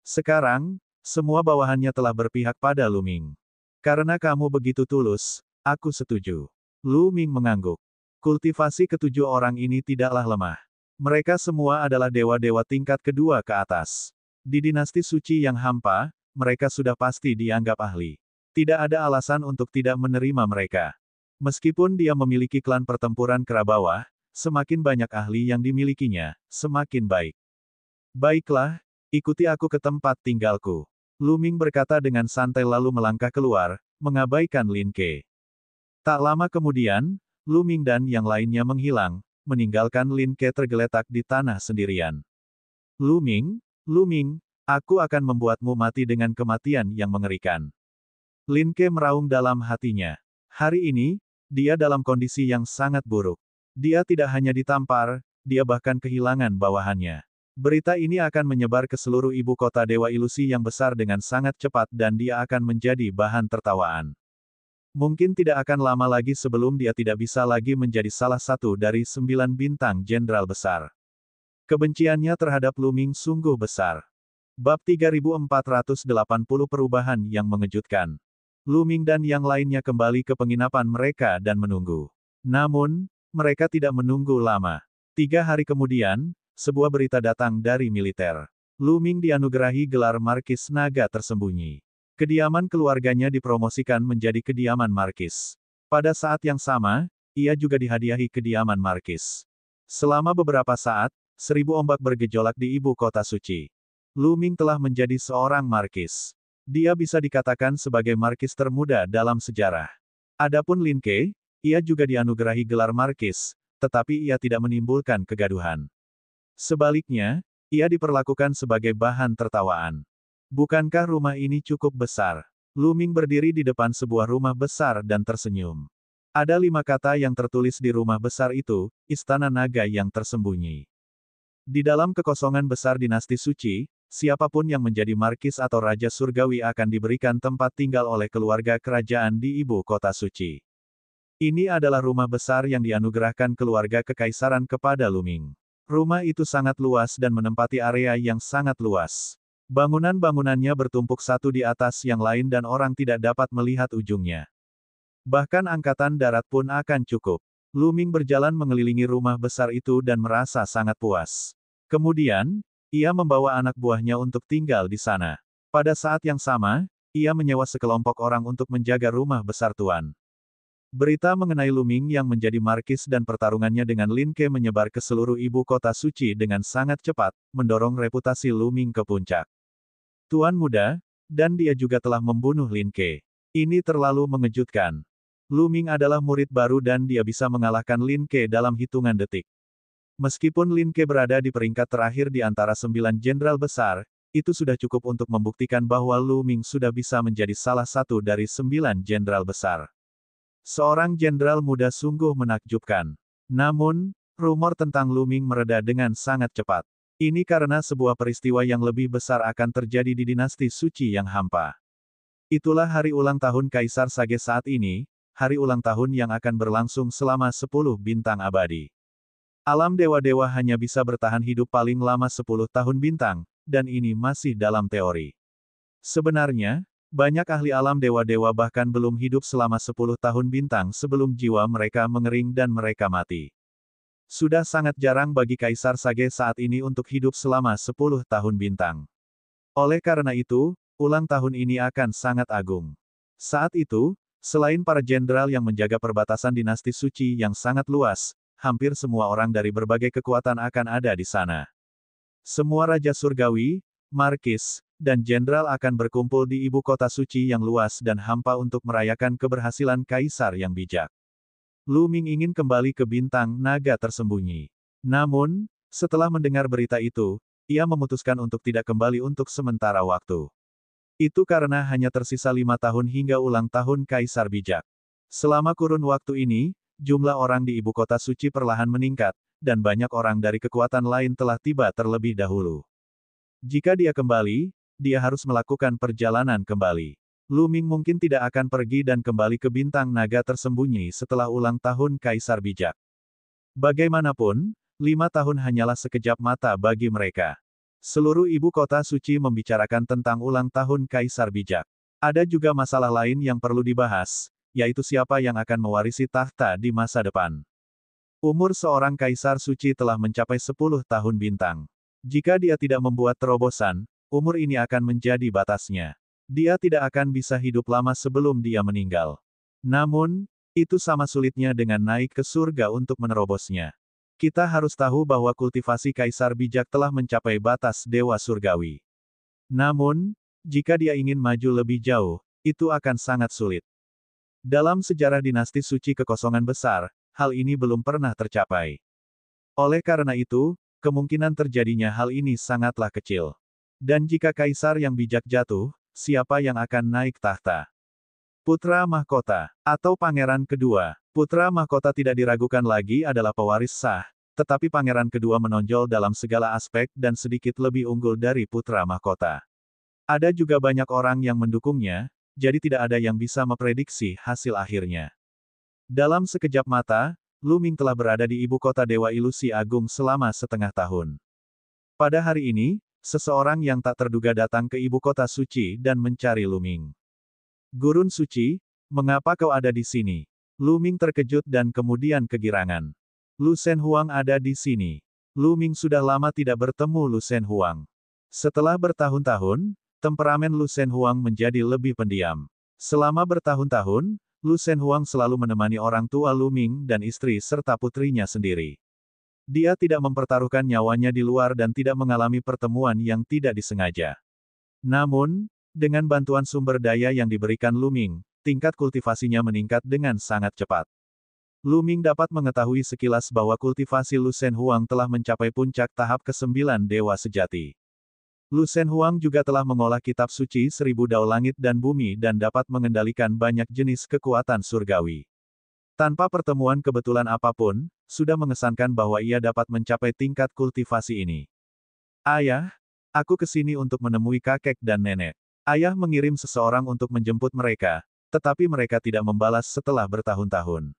Sekarang, semua bawahannya telah berpihak pada Lu Ming. Karena kamu begitu tulus, aku setuju. Lu Ming mengangguk. Kultivasi ketujuh orang ini tidaklah lemah. Mereka semua adalah dewa-dewa tingkat kedua ke atas. Di dinasti suci yang hampa, mereka sudah pasti dianggap ahli. Tidak ada alasan untuk tidak menerima mereka. Meskipun dia memiliki klan pertempuran kera bawah, semakin banyak ahli yang dimilikinya, semakin baik. Baiklah, ikuti aku ke tempat tinggalku. Lu Ming berkata dengan santai lalu melangkah keluar, mengabaikan Lin Ke. Tak lama kemudian, Lu Ming dan yang lainnya menghilang, meninggalkan Lin Ke tergeletak di tanah sendirian. Lu Ming, aku akan membuatmu mati dengan kematian yang mengerikan. Lin Ke meraung dalam hatinya. Hari ini, dia dalam kondisi yang sangat buruk. Dia tidak hanya ditampar, dia bahkan kehilangan bawahannya. Berita ini akan menyebar ke seluruh ibu kota Dewa Ilusi yang besar dengan sangat cepat dan dia akan menjadi bahan tertawaan. Mungkin tidak akan lama lagi sebelum dia tidak bisa lagi menjadi salah satu dari 9 bintang jenderal besar. Kebenciannya terhadap Lu Ming sungguh besar. Bab 3480 Perubahan yang Mengejutkan. Lu Ming dan yang lainnya kembali ke penginapan mereka dan menunggu. Namun, mereka tidak menunggu lama. 3 hari kemudian, sebuah berita datang dari militer. Lu Ming dianugerahi gelar Markis Naga Tersembunyi. Kediaman keluarganya dipromosikan menjadi kediaman Markis. Pada saat yang sama, ia juga dihadiahi kediaman Markis. Selama beberapa saat, 1000 ombak bergejolak di ibu kota suci. Lu Ming telah menjadi seorang Markis. Dia bisa dikatakan sebagai Markis termuda dalam sejarah. Adapun Lin Ke, ia juga dianugerahi gelar Markis, tetapi ia tidak menimbulkan kegaduhan. Sebaliknya, ia diperlakukan sebagai bahan tertawaan. Bukankah rumah ini cukup besar? Lu Ming berdiri di depan sebuah rumah besar dan tersenyum. Ada 5 kata yang tertulis di rumah besar itu, Istana Naga yang Tersembunyi. Di dalam kekosongan besar dinasti suci, siapapun yang menjadi markis atau raja surgawi akan diberikan tempat tinggal oleh keluarga kerajaan di ibu kota suci. Ini adalah rumah besar yang dianugerahkan keluarga kekaisaran kepada Lu Ming. Rumah itu sangat luas dan menempati area yang sangat luas. Bangunan-bangunannya bertumpuk satu di atas yang lain dan orang tidak dapat melihat ujungnya. Bahkan angkatan darat pun akan cukup. Lu Ming berjalan mengelilingi rumah besar itu dan merasa sangat puas. Kemudian, ia membawa anak buahnya untuk tinggal di sana. Pada saat yang sama, ia menyewa sekelompok orang untuk menjaga rumah besar tuan. Berita mengenai Lu Ming yang menjadi markis dan pertarungannya dengan Lin Ke menyebar ke seluruh ibu kota suci dengan sangat cepat, mendorong reputasi Lu Ming ke puncak. Tuan muda, dan dia juga telah membunuh Lin Ke. Ini terlalu mengejutkan. Lu Ming adalah murid baru dan dia bisa mengalahkan Lin Ke dalam hitungan detik. Meskipun Lin Ke berada di peringkat terakhir di antara 9 jenderal besar, itu sudah cukup untuk membuktikan bahwa Lu Ming sudah bisa menjadi salah satu dari 9 jenderal besar. Seorang jenderal muda sungguh menakjubkan. Namun, rumor tentang Lu Ming mereda dengan sangat cepat. Ini karena sebuah peristiwa yang lebih besar akan terjadi di dinasti suci yang hampa. Itulah hari ulang tahun Kaisar Sage saat ini, hari ulang tahun yang akan berlangsung selama 10 bintang abadi. Alam dewa-dewa hanya bisa bertahan hidup paling lama 10 tahun bintang, dan ini masih dalam teori. Sebenarnya, banyak ahli alam dewa-dewa bahkan belum hidup selama 10 tahun bintang sebelum jiwa mereka mengering dan mereka mati. Sudah sangat jarang bagi Kaisar Sage saat ini untuk hidup selama 10 tahun bintang. Oleh karena itu, ulang tahun ini akan sangat agung. Saat itu, selain para jenderal yang menjaga perbatasan dinasti suci yang sangat luas, hampir semua orang dari berbagai kekuatan akan ada di sana. Semua Raja Surgawi, Markis, dan Jenderal akan berkumpul di ibu kota suci yang luas dan hampa untuk merayakan keberhasilan Kaisar yang bijak. Lu Ming ingin kembali ke bintang naga tersembunyi. Namun, setelah mendengar berita itu, ia memutuskan untuk tidak kembali untuk sementara waktu. Itu karena hanya tersisa 5 tahun hingga ulang tahun Kaisar bijak. Selama kurun waktu ini, jumlah orang di ibu kota suci perlahan meningkat, dan banyak orang dari kekuatan lain telah tiba terlebih dahulu. Jika dia kembali, dia harus melakukan perjalanan kembali. Lu Ming mungkin tidak akan pergi dan kembali ke bintang naga tersembunyi setelah ulang tahun Kaisar bijak. Bagaimanapun, 5 tahun hanyalah sekejap mata bagi mereka. Seluruh ibu kota suci membicarakan tentang ulang tahun Kaisar bijak. Ada juga masalah lain yang perlu dibahas, yaitu siapa yang akan mewarisi tahta di masa depan. Umur seorang Kaisar suci telah mencapai 10 tahun bintang. Jika dia tidak membuat terobosan, umur ini akan menjadi batasnya. Dia tidak akan bisa hidup lama sebelum dia meninggal. Namun, itu sama sulitnya dengan naik ke surga untuk menerobosnya. Kita harus tahu bahwa kultivasi Kaisar bijak telah mencapai batas Dewa Surgawi. Namun, jika dia ingin maju lebih jauh, itu akan sangat sulit. Dalam sejarah dinasti suci kekosongan besar, hal ini belum pernah tercapai. Oleh karena itu, kemungkinan terjadinya hal ini sangatlah kecil. Dan jika Kaisar yang bijak jatuh, siapa yang akan naik tahta? Putra Mahkota, atau Pangeran Kedua. Putra Mahkota tidak diragukan lagi adalah pewaris sah, tetapi Pangeran Kedua menonjol dalam segala aspek dan sedikit lebih unggul dari Putra Mahkota. Ada juga banyak orang yang mendukungnya, jadi tidak ada yang bisa memprediksi hasil akhirnya. Dalam sekejap mata, Lu Ming telah berada di ibu kota Dewa Ilusi Agung selama setengah tahun. Pada hari ini, seseorang yang tak terduga datang ke ibu kota suci dan mencari Lu Ming. Gurun Suci, mengapa kau ada di sini? Lu Ming terkejut dan kemudian kegirangan. Lu Shen Huang ada di sini. Lu Ming sudah lama tidak bertemu Lu Shen Huang. Setelah bertahun-tahun, temperamen Lu Shen Huang menjadi lebih pendiam. Selama bertahun-tahun, Lu Shen Huang selalu menemani orang tua Lu Ming dan istri serta putrinya sendiri. Dia tidak mempertaruhkan nyawanya di luar dan tidak mengalami pertemuan yang tidak disengaja. Namun, dengan bantuan sumber daya yang diberikan Lu Ming, tingkat kultivasinya meningkat dengan sangat cepat. Lu Ming dapat mengetahui sekilas bahwa kultivasi Lu Shen Huang telah mencapai puncak tahap ke-9 Dewa Sejati. Lu Shen Huang juga telah mengolah kitab suci 1000 dao langit dan bumi dan dapat mengendalikan banyak jenis kekuatan surgawi. Tanpa pertemuan kebetulan apapun, sudah mengesankan bahwa ia dapat mencapai tingkat kultivasi ini. Ayah, aku ke sini untuk menemui kakek dan nenek. Ayah mengirim seseorang untuk menjemput mereka, tetapi mereka tidak membalas setelah bertahun-tahun.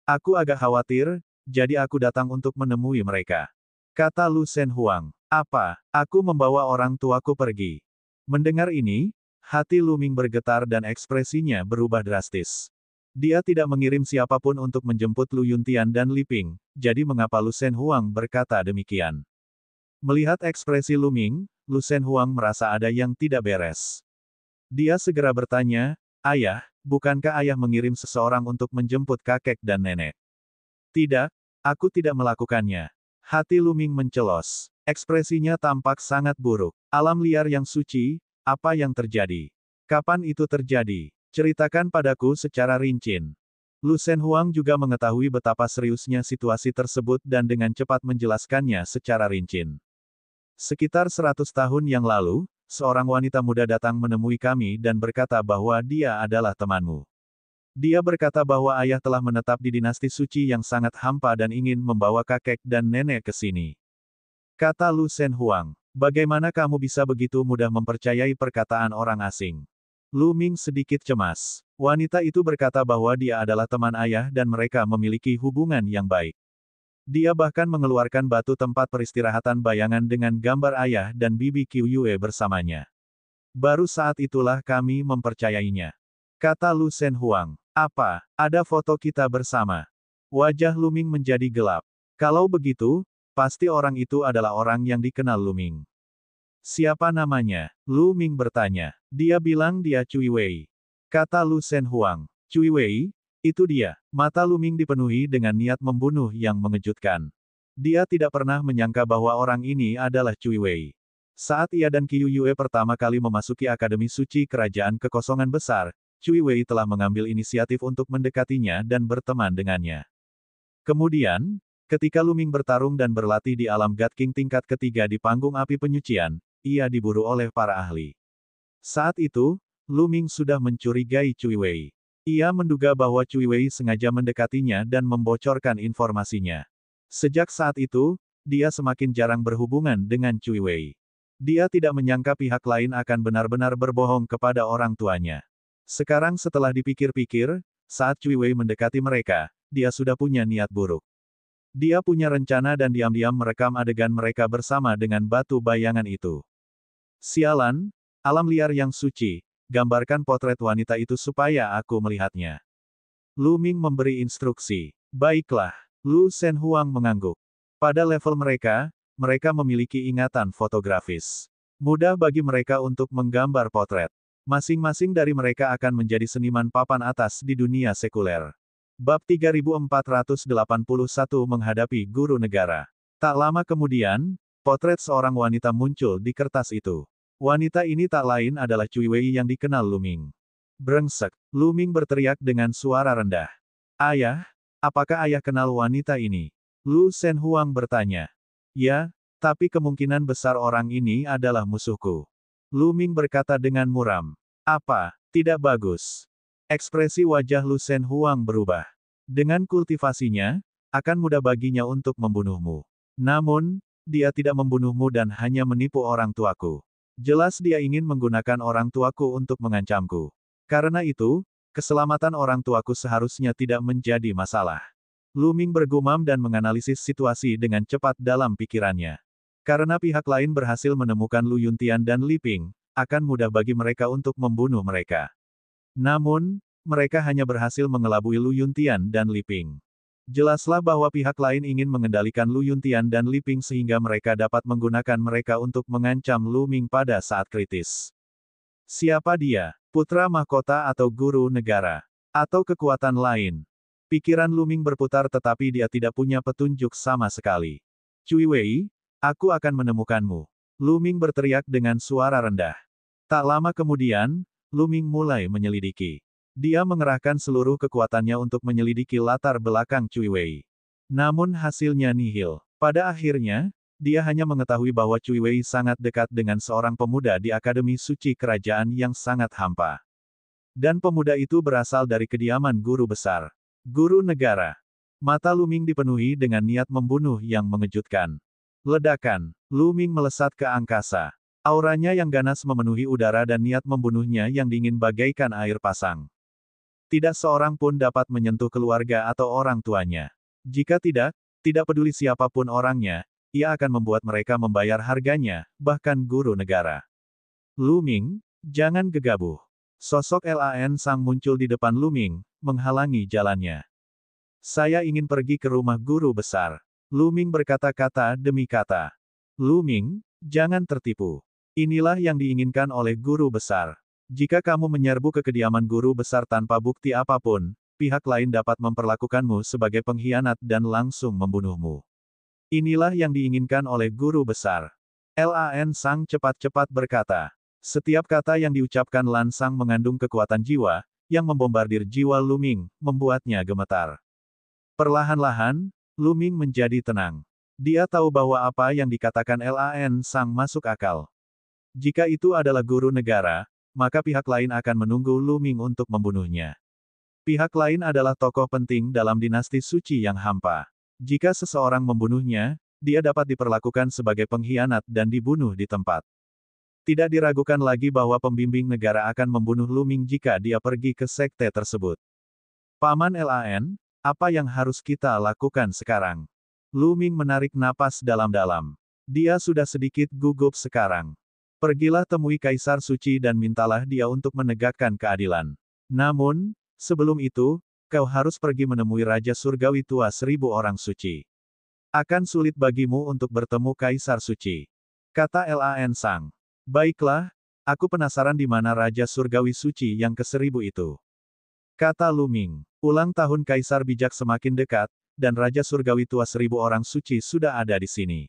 Aku agak khawatir, jadi aku datang untuk menemui mereka. Kata Lu Shen Huang. Apa? Aku membawa orang tuaku pergi. Mendengar ini, hati Lu Ming bergetar dan ekspresinya berubah drastis. Dia tidak mengirim siapapun untuk menjemput Lu Yuntian dan Li Ping, jadi mengapa Lu Shen Huang berkata demikian? Melihat ekspresi Lu Ming, Lu Shen Huang merasa ada yang tidak beres. Dia segera bertanya, Ayah, bukankah ayah mengirim seseorang untuk menjemput kakek dan nenek? Tidak, aku tidak melakukannya. Hati Lu Ming mencelos. Ekspresinya tampak sangat buruk. Alam liar yang suci, apa yang terjadi? Kapan itu terjadi? Ceritakan padaku secara rinci. Lu Shen Huang juga mengetahui betapa seriusnya situasi tersebut dan dengan cepat menjelaskannya secara rinci. Sekitar 100 tahun yang lalu, seorang wanita muda datang menemui kami dan berkata bahwa dia adalah temanmu. Dia berkata bahwa ayah telah menetap di dinasti suci yang sangat hampa dan ingin membawa kakek dan nenek ke sini. Kata Lu Shen Huang, bagaimana kamu bisa begitu mudah mempercayai perkataan orang asing? Lu Ming sedikit cemas. Wanita itu berkata bahwa dia adalah teman ayah dan mereka memiliki hubungan yang baik. Dia bahkan mengeluarkan batu tempat peristirahatan bayangan dengan gambar ayah dan bibi Qiuyue bersamanya. Baru saat itulah kami mempercayainya. Kata Lu Senhuang. Apa, ada foto kita bersama? Wajah Lu Ming menjadi gelap. Kalau begitu, pasti orang itu adalah orang yang dikenal Lu Ming. Siapa namanya? Lu Ming bertanya. Dia bilang dia Cui Wei. Kata Lu Senhuang. Cui Wei? Itu dia. Mata Lu Ming dipenuhi dengan niat membunuh yang mengejutkan. Dia tidak pernah menyangka bahwa orang ini adalah Cui Wei. Saat ia dan Qiuyue pertama kali memasuki Akademi Suci Kerajaan Kekosongan Besar, Cui Wei telah mengambil inisiatif untuk mendekatinya dan berteman dengannya. Kemudian, ketika Lu Ming bertarung dan berlatih di alam God King tingkat ketiga di panggung api penyucian, ia diburu oleh para ahli. Saat itu, Lu Ming sudah mencurigai Cui Wei. Ia menduga bahwa Cui Wei sengaja mendekatinya dan membocorkan informasinya. Sejak saat itu, dia semakin jarang berhubungan dengan Cui Wei. Dia tidak menyangka pihak lain akan benar-benar berbohong kepada orang tuanya. Sekarang setelah dipikir-pikir, saat Cui Wei mendekati mereka, dia sudah punya niat buruk. Dia punya rencana dan diam-diam merekam adegan mereka bersama dengan batu bayangan itu. Sialan, alam liar yang suci, gambarkan potret wanita itu supaya aku melihatnya. Lu Ming memberi instruksi. Baiklah, Lu Senhuang mengangguk. Pada level mereka, mereka memiliki ingatan fotografis. Mudah bagi mereka untuk menggambar potret. Masing-masing dari mereka akan menjadi seniman papan atas di dunia sekuler. Bab 3481 menghadapi guru negara. Tak lama kemudian, potret seorang wanita muncul di kertas itu. Wanita ini tak lain adalah Cui Wei yang dikenal Lu Ming. Brengsek, Lu Ming berteriak dengan suara rendah. Ayah, apakah ayah kenal wanita ini? Lu Senhuang bertanya. Ya, tapi kemungkinan besar orang ini adalah musuhku. Lu Ming berkata dengan muram. Apa, tidak bagus. Ekspresi wajah Lu Senhuang berubah. Dengan kultivasinya, akan mudah baginya untuk membunuhmu. Namun, dia tidak membunuhmu dan hanya menipu orang tuaku. Jelas dia ingin menggunakan orang tuaku untuk mengancamku. Karena itu, keselamatan orang tuaku seharusnya tidak menjadi masalah. Lu Ming bergumam dan menganalisis situasi dengan cepat dalam pikirannya. Karena pihak lain berhasil menemukan Lu Yuntian dan Li Ping, akan mudah bagi mereka untuk membunuh mereka. Namun, mereka hanya berhasil mengelabui Lu Yuntian dan Li Ping. Jelaslah bahwa pihak lain ingin mengendalikan Lu Yuntian dan Li Ping sehingga mereka dapat menggunakan mereka untuk mengancam Lu Ming pada saat kritis. Siapa dia? Putra mahkota atau guru negara? Atau kekuatan lain? Pikiran Lu Ming berputar tetapi dia tidak punya petunjuk sama sekali. Cui Wei, aku akan menemukanmu. Lu Ming berteriak dengan suara rendah. Tak lama kemudian, Lu Ming mulai menyelidiki. Dia mengerahkan seluruh kekuatannya untuk menyelidiki latar belakang Cui Wei. Namun hasilnya nihil. Pada akhirnya, dia hanya mengetahui bahwa Cui Wei sangat dekat dengan seorang pemuda di Akademi Suci Kerajaan yang sangat hampa. Dan pemuda itu berasal dari kediaman guru besar. Guru negara. Mata Lu Ming dipenuhi dengan niat membunuh yang mengejutkan. Ledakan. Lu Ming melesat ke angkasa. Auranya yang ganas memenuhi udara dan niat membunuhnya yang dingin bagaikan air pasang. Tidak seorang pun dapat menyentuh keluarga atau orang tuanya. Jika tidak, tidak peduli siapapun orangnya, ia akan membuat mereka membayar harganya, bahkan guru negara. Lu Ming, jangan gegabah. Sosok Lan Sang muncul di depan Lu Ming, menghalangi jalannya. Saya ingin pergi ke rumah guru besar. Lu Ming berkata-kata demi kata. Lu Ming, jangan tertipu. Inilah yang diinginkan oleh guru besar. Jika kamu menyerbu ke kediaman guru besar tanpa bukti apapun, pihak lain dapat memperlakukanmu sebagai pengkhianat dan langsung membunuhmu. Inilah yang diinginkan oleh guru besar. Lan Sang cepat-cepat berkata. Setiap kata yang diucapkan Lan Sang mengandung kekuatan jiwa, yang membombardir jiwa Lu Ming, membuatnya gemetar. Perlahan-lahan, Lu Ming menjadi tenang. Dia tahu bahwa apa yang dikatakan Lan Sang masuk akal. Jika itu adalah guru negara, maka pihak lain akan menunggu Lu Ming untuk membunuhnya. Pihak lain adalah tokoh penting dalam dinasti suci yang hampa. Jika seseorang membunuhnya, dia dapat diperlakukan sebagai pengkhianat dan dibunuh di tempat. Tidak diragukan lagi bahwa pembimbing negara akan membunuh Lu Ming jika dia pergi ke sekte tersebut. Paman Lan, apa yang harus kita lakukan sekarang? Lu Ming menarik napas dalam-dalam. Dia sudah sedikit gugup sekarang. Pergilah temui Kaisar Suci dan mintalah dia untuk menegakkan keadilan. Namun, sebelum itu, kau harus pergi menemui Raja Surgawi tua 1000 orang suci. Akan sulit bagimu untuk bertemu Kaisar Suci, kata Lan Sang. Baiklah, aku penasaran di mana Raja Surgawi Suci yang ke-1000 itu, kata Lu Ming. Ulang tahun Kaisar Bijak semakin dekat, dan Raja Surgawi tua 1000 orang suci sudah ada di sini.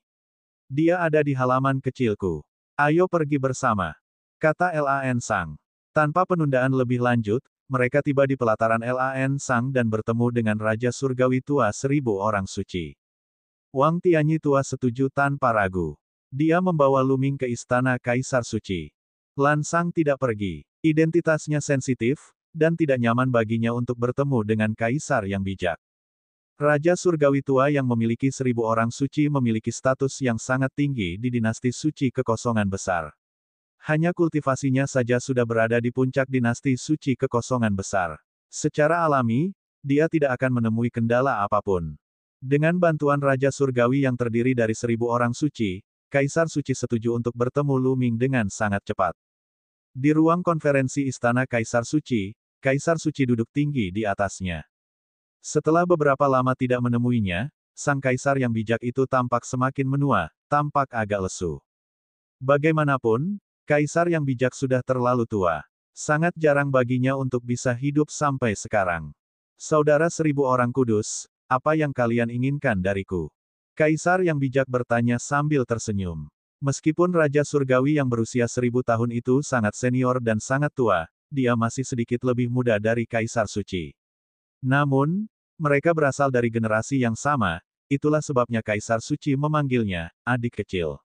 Dia ada di halaman kecilku. Ayo pergi bersama, kata Lan Sang. Tanpa penundaan lebih lanjut, mereka tiba di pelataran Lan Sang dan bertemu dengan Raja Surgawi tua 1000 orang suci. Wang Tianyi tua setuju tanpa ragu. Dia membawa Lu Ming ke istana Kaisar Suci. Lan Sang tidak pergi. Identitasnya sensitif, dan tidak nyaman baginya untuk bertemu dengan Kaisar yang bijak. Raja Surgawi tua yang memiliki 1000 orang suci memiliki status yang sangat tinggi di dinasti suci kekosongan besar. Hanya kultivasinya saja sudah berada di puncak dinasti suci kekosongan besar. Secara alami, dia tidak akan menemui kendala apapun. Dengan bantuan Raja Surgawi yang terdiri dari 1000 orang suci, Kaisar Suci setuju untuk bertemu Lu Ming dengan sangat cepat. Di ruang konferensi Istana Kaisar Suci, Kaisar Suci duduk tinggi di atasnya. Setelah beberapa lama tidak menemuinya, sang kaisar yang bijak itu tampak semakin menua, tampak agak lesu. Bagaimanapun, kaisar yang bijak sudah terlalu tua. Sangat jarang baginya untuk bisa hidup sampai sekarang. Saudara 1000 orang kudus, apa yang kalian inginkan dariku? Kaisar yang bijak bertanya sambil tersenyum. Meskipun Raja Surgawi yang berusia 1000 tahun itu sangat senior dan sangat tua, dia masih sedikit lebih muda dari Kaisar Suci. Namun, mereka berasal dari generasi yang sama, itulah sebabnya Kaisar Suci memanggilnya adik kecil.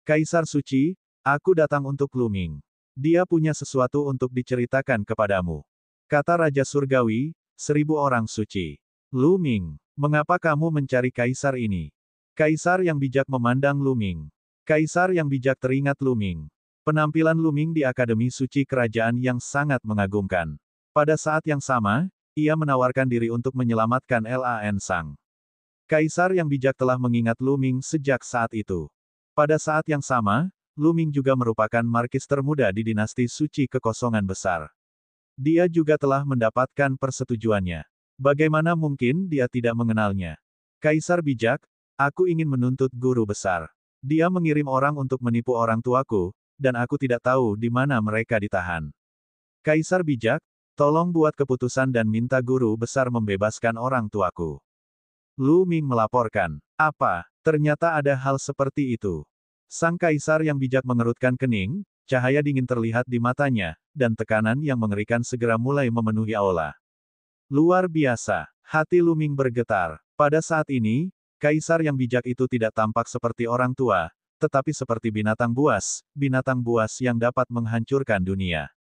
Kaisar Suci, aku datang untuk Lu Ming. Dia punya sesuatu untuk diceritakan kepadamu, kata Raja Surgawi, 1000 orang suci. Lu Ming, mengapa kamu mencari kaisar ini? Kaisar yang bijak memandang Lu Ming. Kaisar yang bijak teringat Lu Ming. Penampilan Lu Ming di Akademi Suci Kerajaan yang sangat mengagumkan. Pada saat yang sama, ia menawarkan diri untuk menyelamatkan Lan Sang. Kaisar yang bijak telah mengingat Lu Ming sejak saat itu. Pada saat yang sama, Lu Ming juga merupakan markis termuda di dinasti suci kekosongan besar. Dia juga telah mendapatkan persetujuannya. Bagaimana mungkin dia tidak mengenalnya? Kaisar bijak, aku ingin menuntut guru besar. Dia mengirim orang untuk menipu orang tuaku, dan aku tidak tahu di mana mereka ditahan. Kaisar bijak, tolong buat keputusan dan minta guru besar membebaskan orang tuaku. Lu Ming melaporkan. Apa? Ternyata ada hal seperti itu. Sang kaisar yang bijak mengerutkan kening, cahaya dingin terlihat di matanya, dan tekanan yang mengerikan segera mulai memenuhi aula. Luar biasa. Hati Lu Ming bergetar. Pada saat ini, kaisar yang bijak itu tidak tampak seperti orang tua, tetapi seperti binatang buas yang dapat menghancurkan dunia.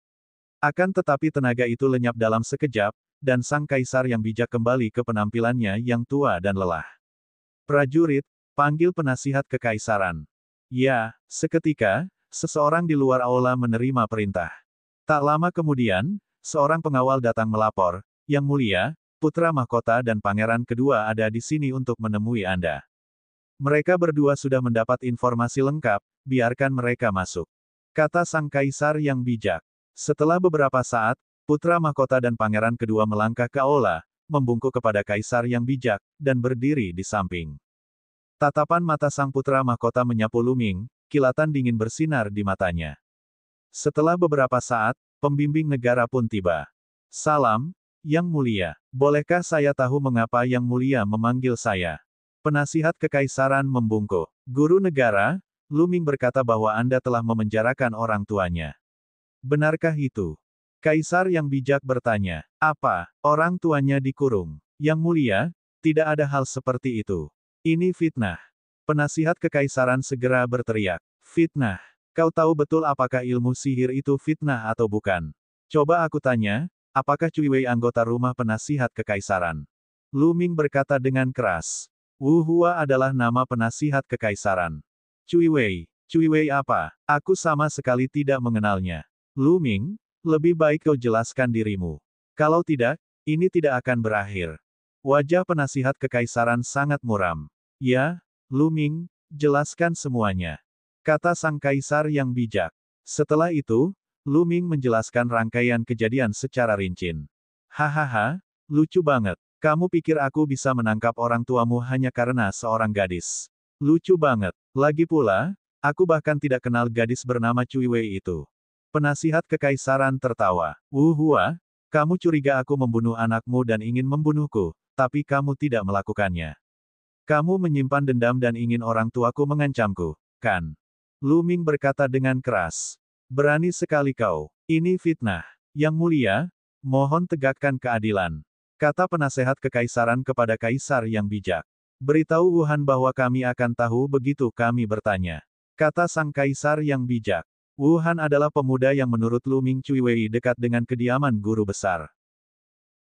Akan tetapi tenaga itu lenyap dalam sekejap, dan sang kaisar yang bijak kembali ke penampilannya yang tua dan lelah. Prajurit, panggil penasihat kekaisaran. Ya, seketika, seseorang di luar aula menerima perintah. Tak lama kemudian, seorang pengawal datang melapor, Yang Mulia, putra mahkota dan pangeran kedua ada di sini untuk menemui Anda. Mereka berdua sudah mendapat informasi lengkap, biarkan mereka masuk, kata sang kaisar yang bijak. Setelah beberapa saat, putra mahkota dan pangeran kedua melangkah ke aula, membungkuk kepada kaisar yang bijak, dan berdiri di samping. Tatapan mata sang putra mahkota menyapu Lu Ming, kilatan dingin bersinar di matanya. Setelah beberapa saat, pembimbing negara pun tiba. Salam, Yang Mulia. Bolehkah saya tahu mengapa Yang Mulia memanggil saya? Penasihat kekaisaran membungkuk. Guru negara, Lu Ming berkata bahwa Anda telah memenjarakan orang tuanya. Benarkah itu? Kaisar yang bijak bertanya. Apa? Orang tuanya dikurung? Yang Mulia, tidak ada hal seperti itu. Ini fitnah. Penasihat kekaisaran segera berteriak. Fitnah. Kau tahu betul apakah ilmu sihir itu fitnah atau bukan? Coba aku tanya, apakah Cui Wei anggota rumah penasihat kekaisaran? Lu Ming berkata dengan keras. Wu Hua adalah nama penasihat kekaisaran. Cui Wei. Cui Wei apa? Aku sama sekali tidak mengenalnya. Lu Ming, lebih baik kau jelaskan dirimu. Kalau tidak, ini tidak akan berakhir. Wajah penasihat kekaisaran sangat muram. Ya, Lu Ming, jelaskan semuanya, kata sang kaisar yang bijak. Setelah itu, Lu Ming menjelaskan rangkaian kejadian secara rinci. Hahaha, lucu banget. Kamu pikir aku bisa menangkap orang tuamu hanya karena seorang gadis? Lucu banget. Lagi pula, aku bahkan tidak kenal gadis bernama Cui Wei itu. Penasihat kekaisaran tertawa. Hua, kamu curiga aku membunuh anakmu dan ingin membunuhku, tapi kamu tidak melakukannya. Kamu menyimpan dendam dan ingin orang tuaku mengancamku, kan? Lu Ming berkata dengan keras. Berani sekali kau. Ini fitnah. Yang mulia, mohon tegakkan keadilan, kata penasehat kekaisaran kepada kaisar yang bijak. Beritahu Wuhan bahwa kami akan tahu begitu kami bertanya, kata sang kaisar yang bijak. Wuhan adalah pemuda yang menurut Lu Ming Cui Wei dekat dengan kediaman guru besar.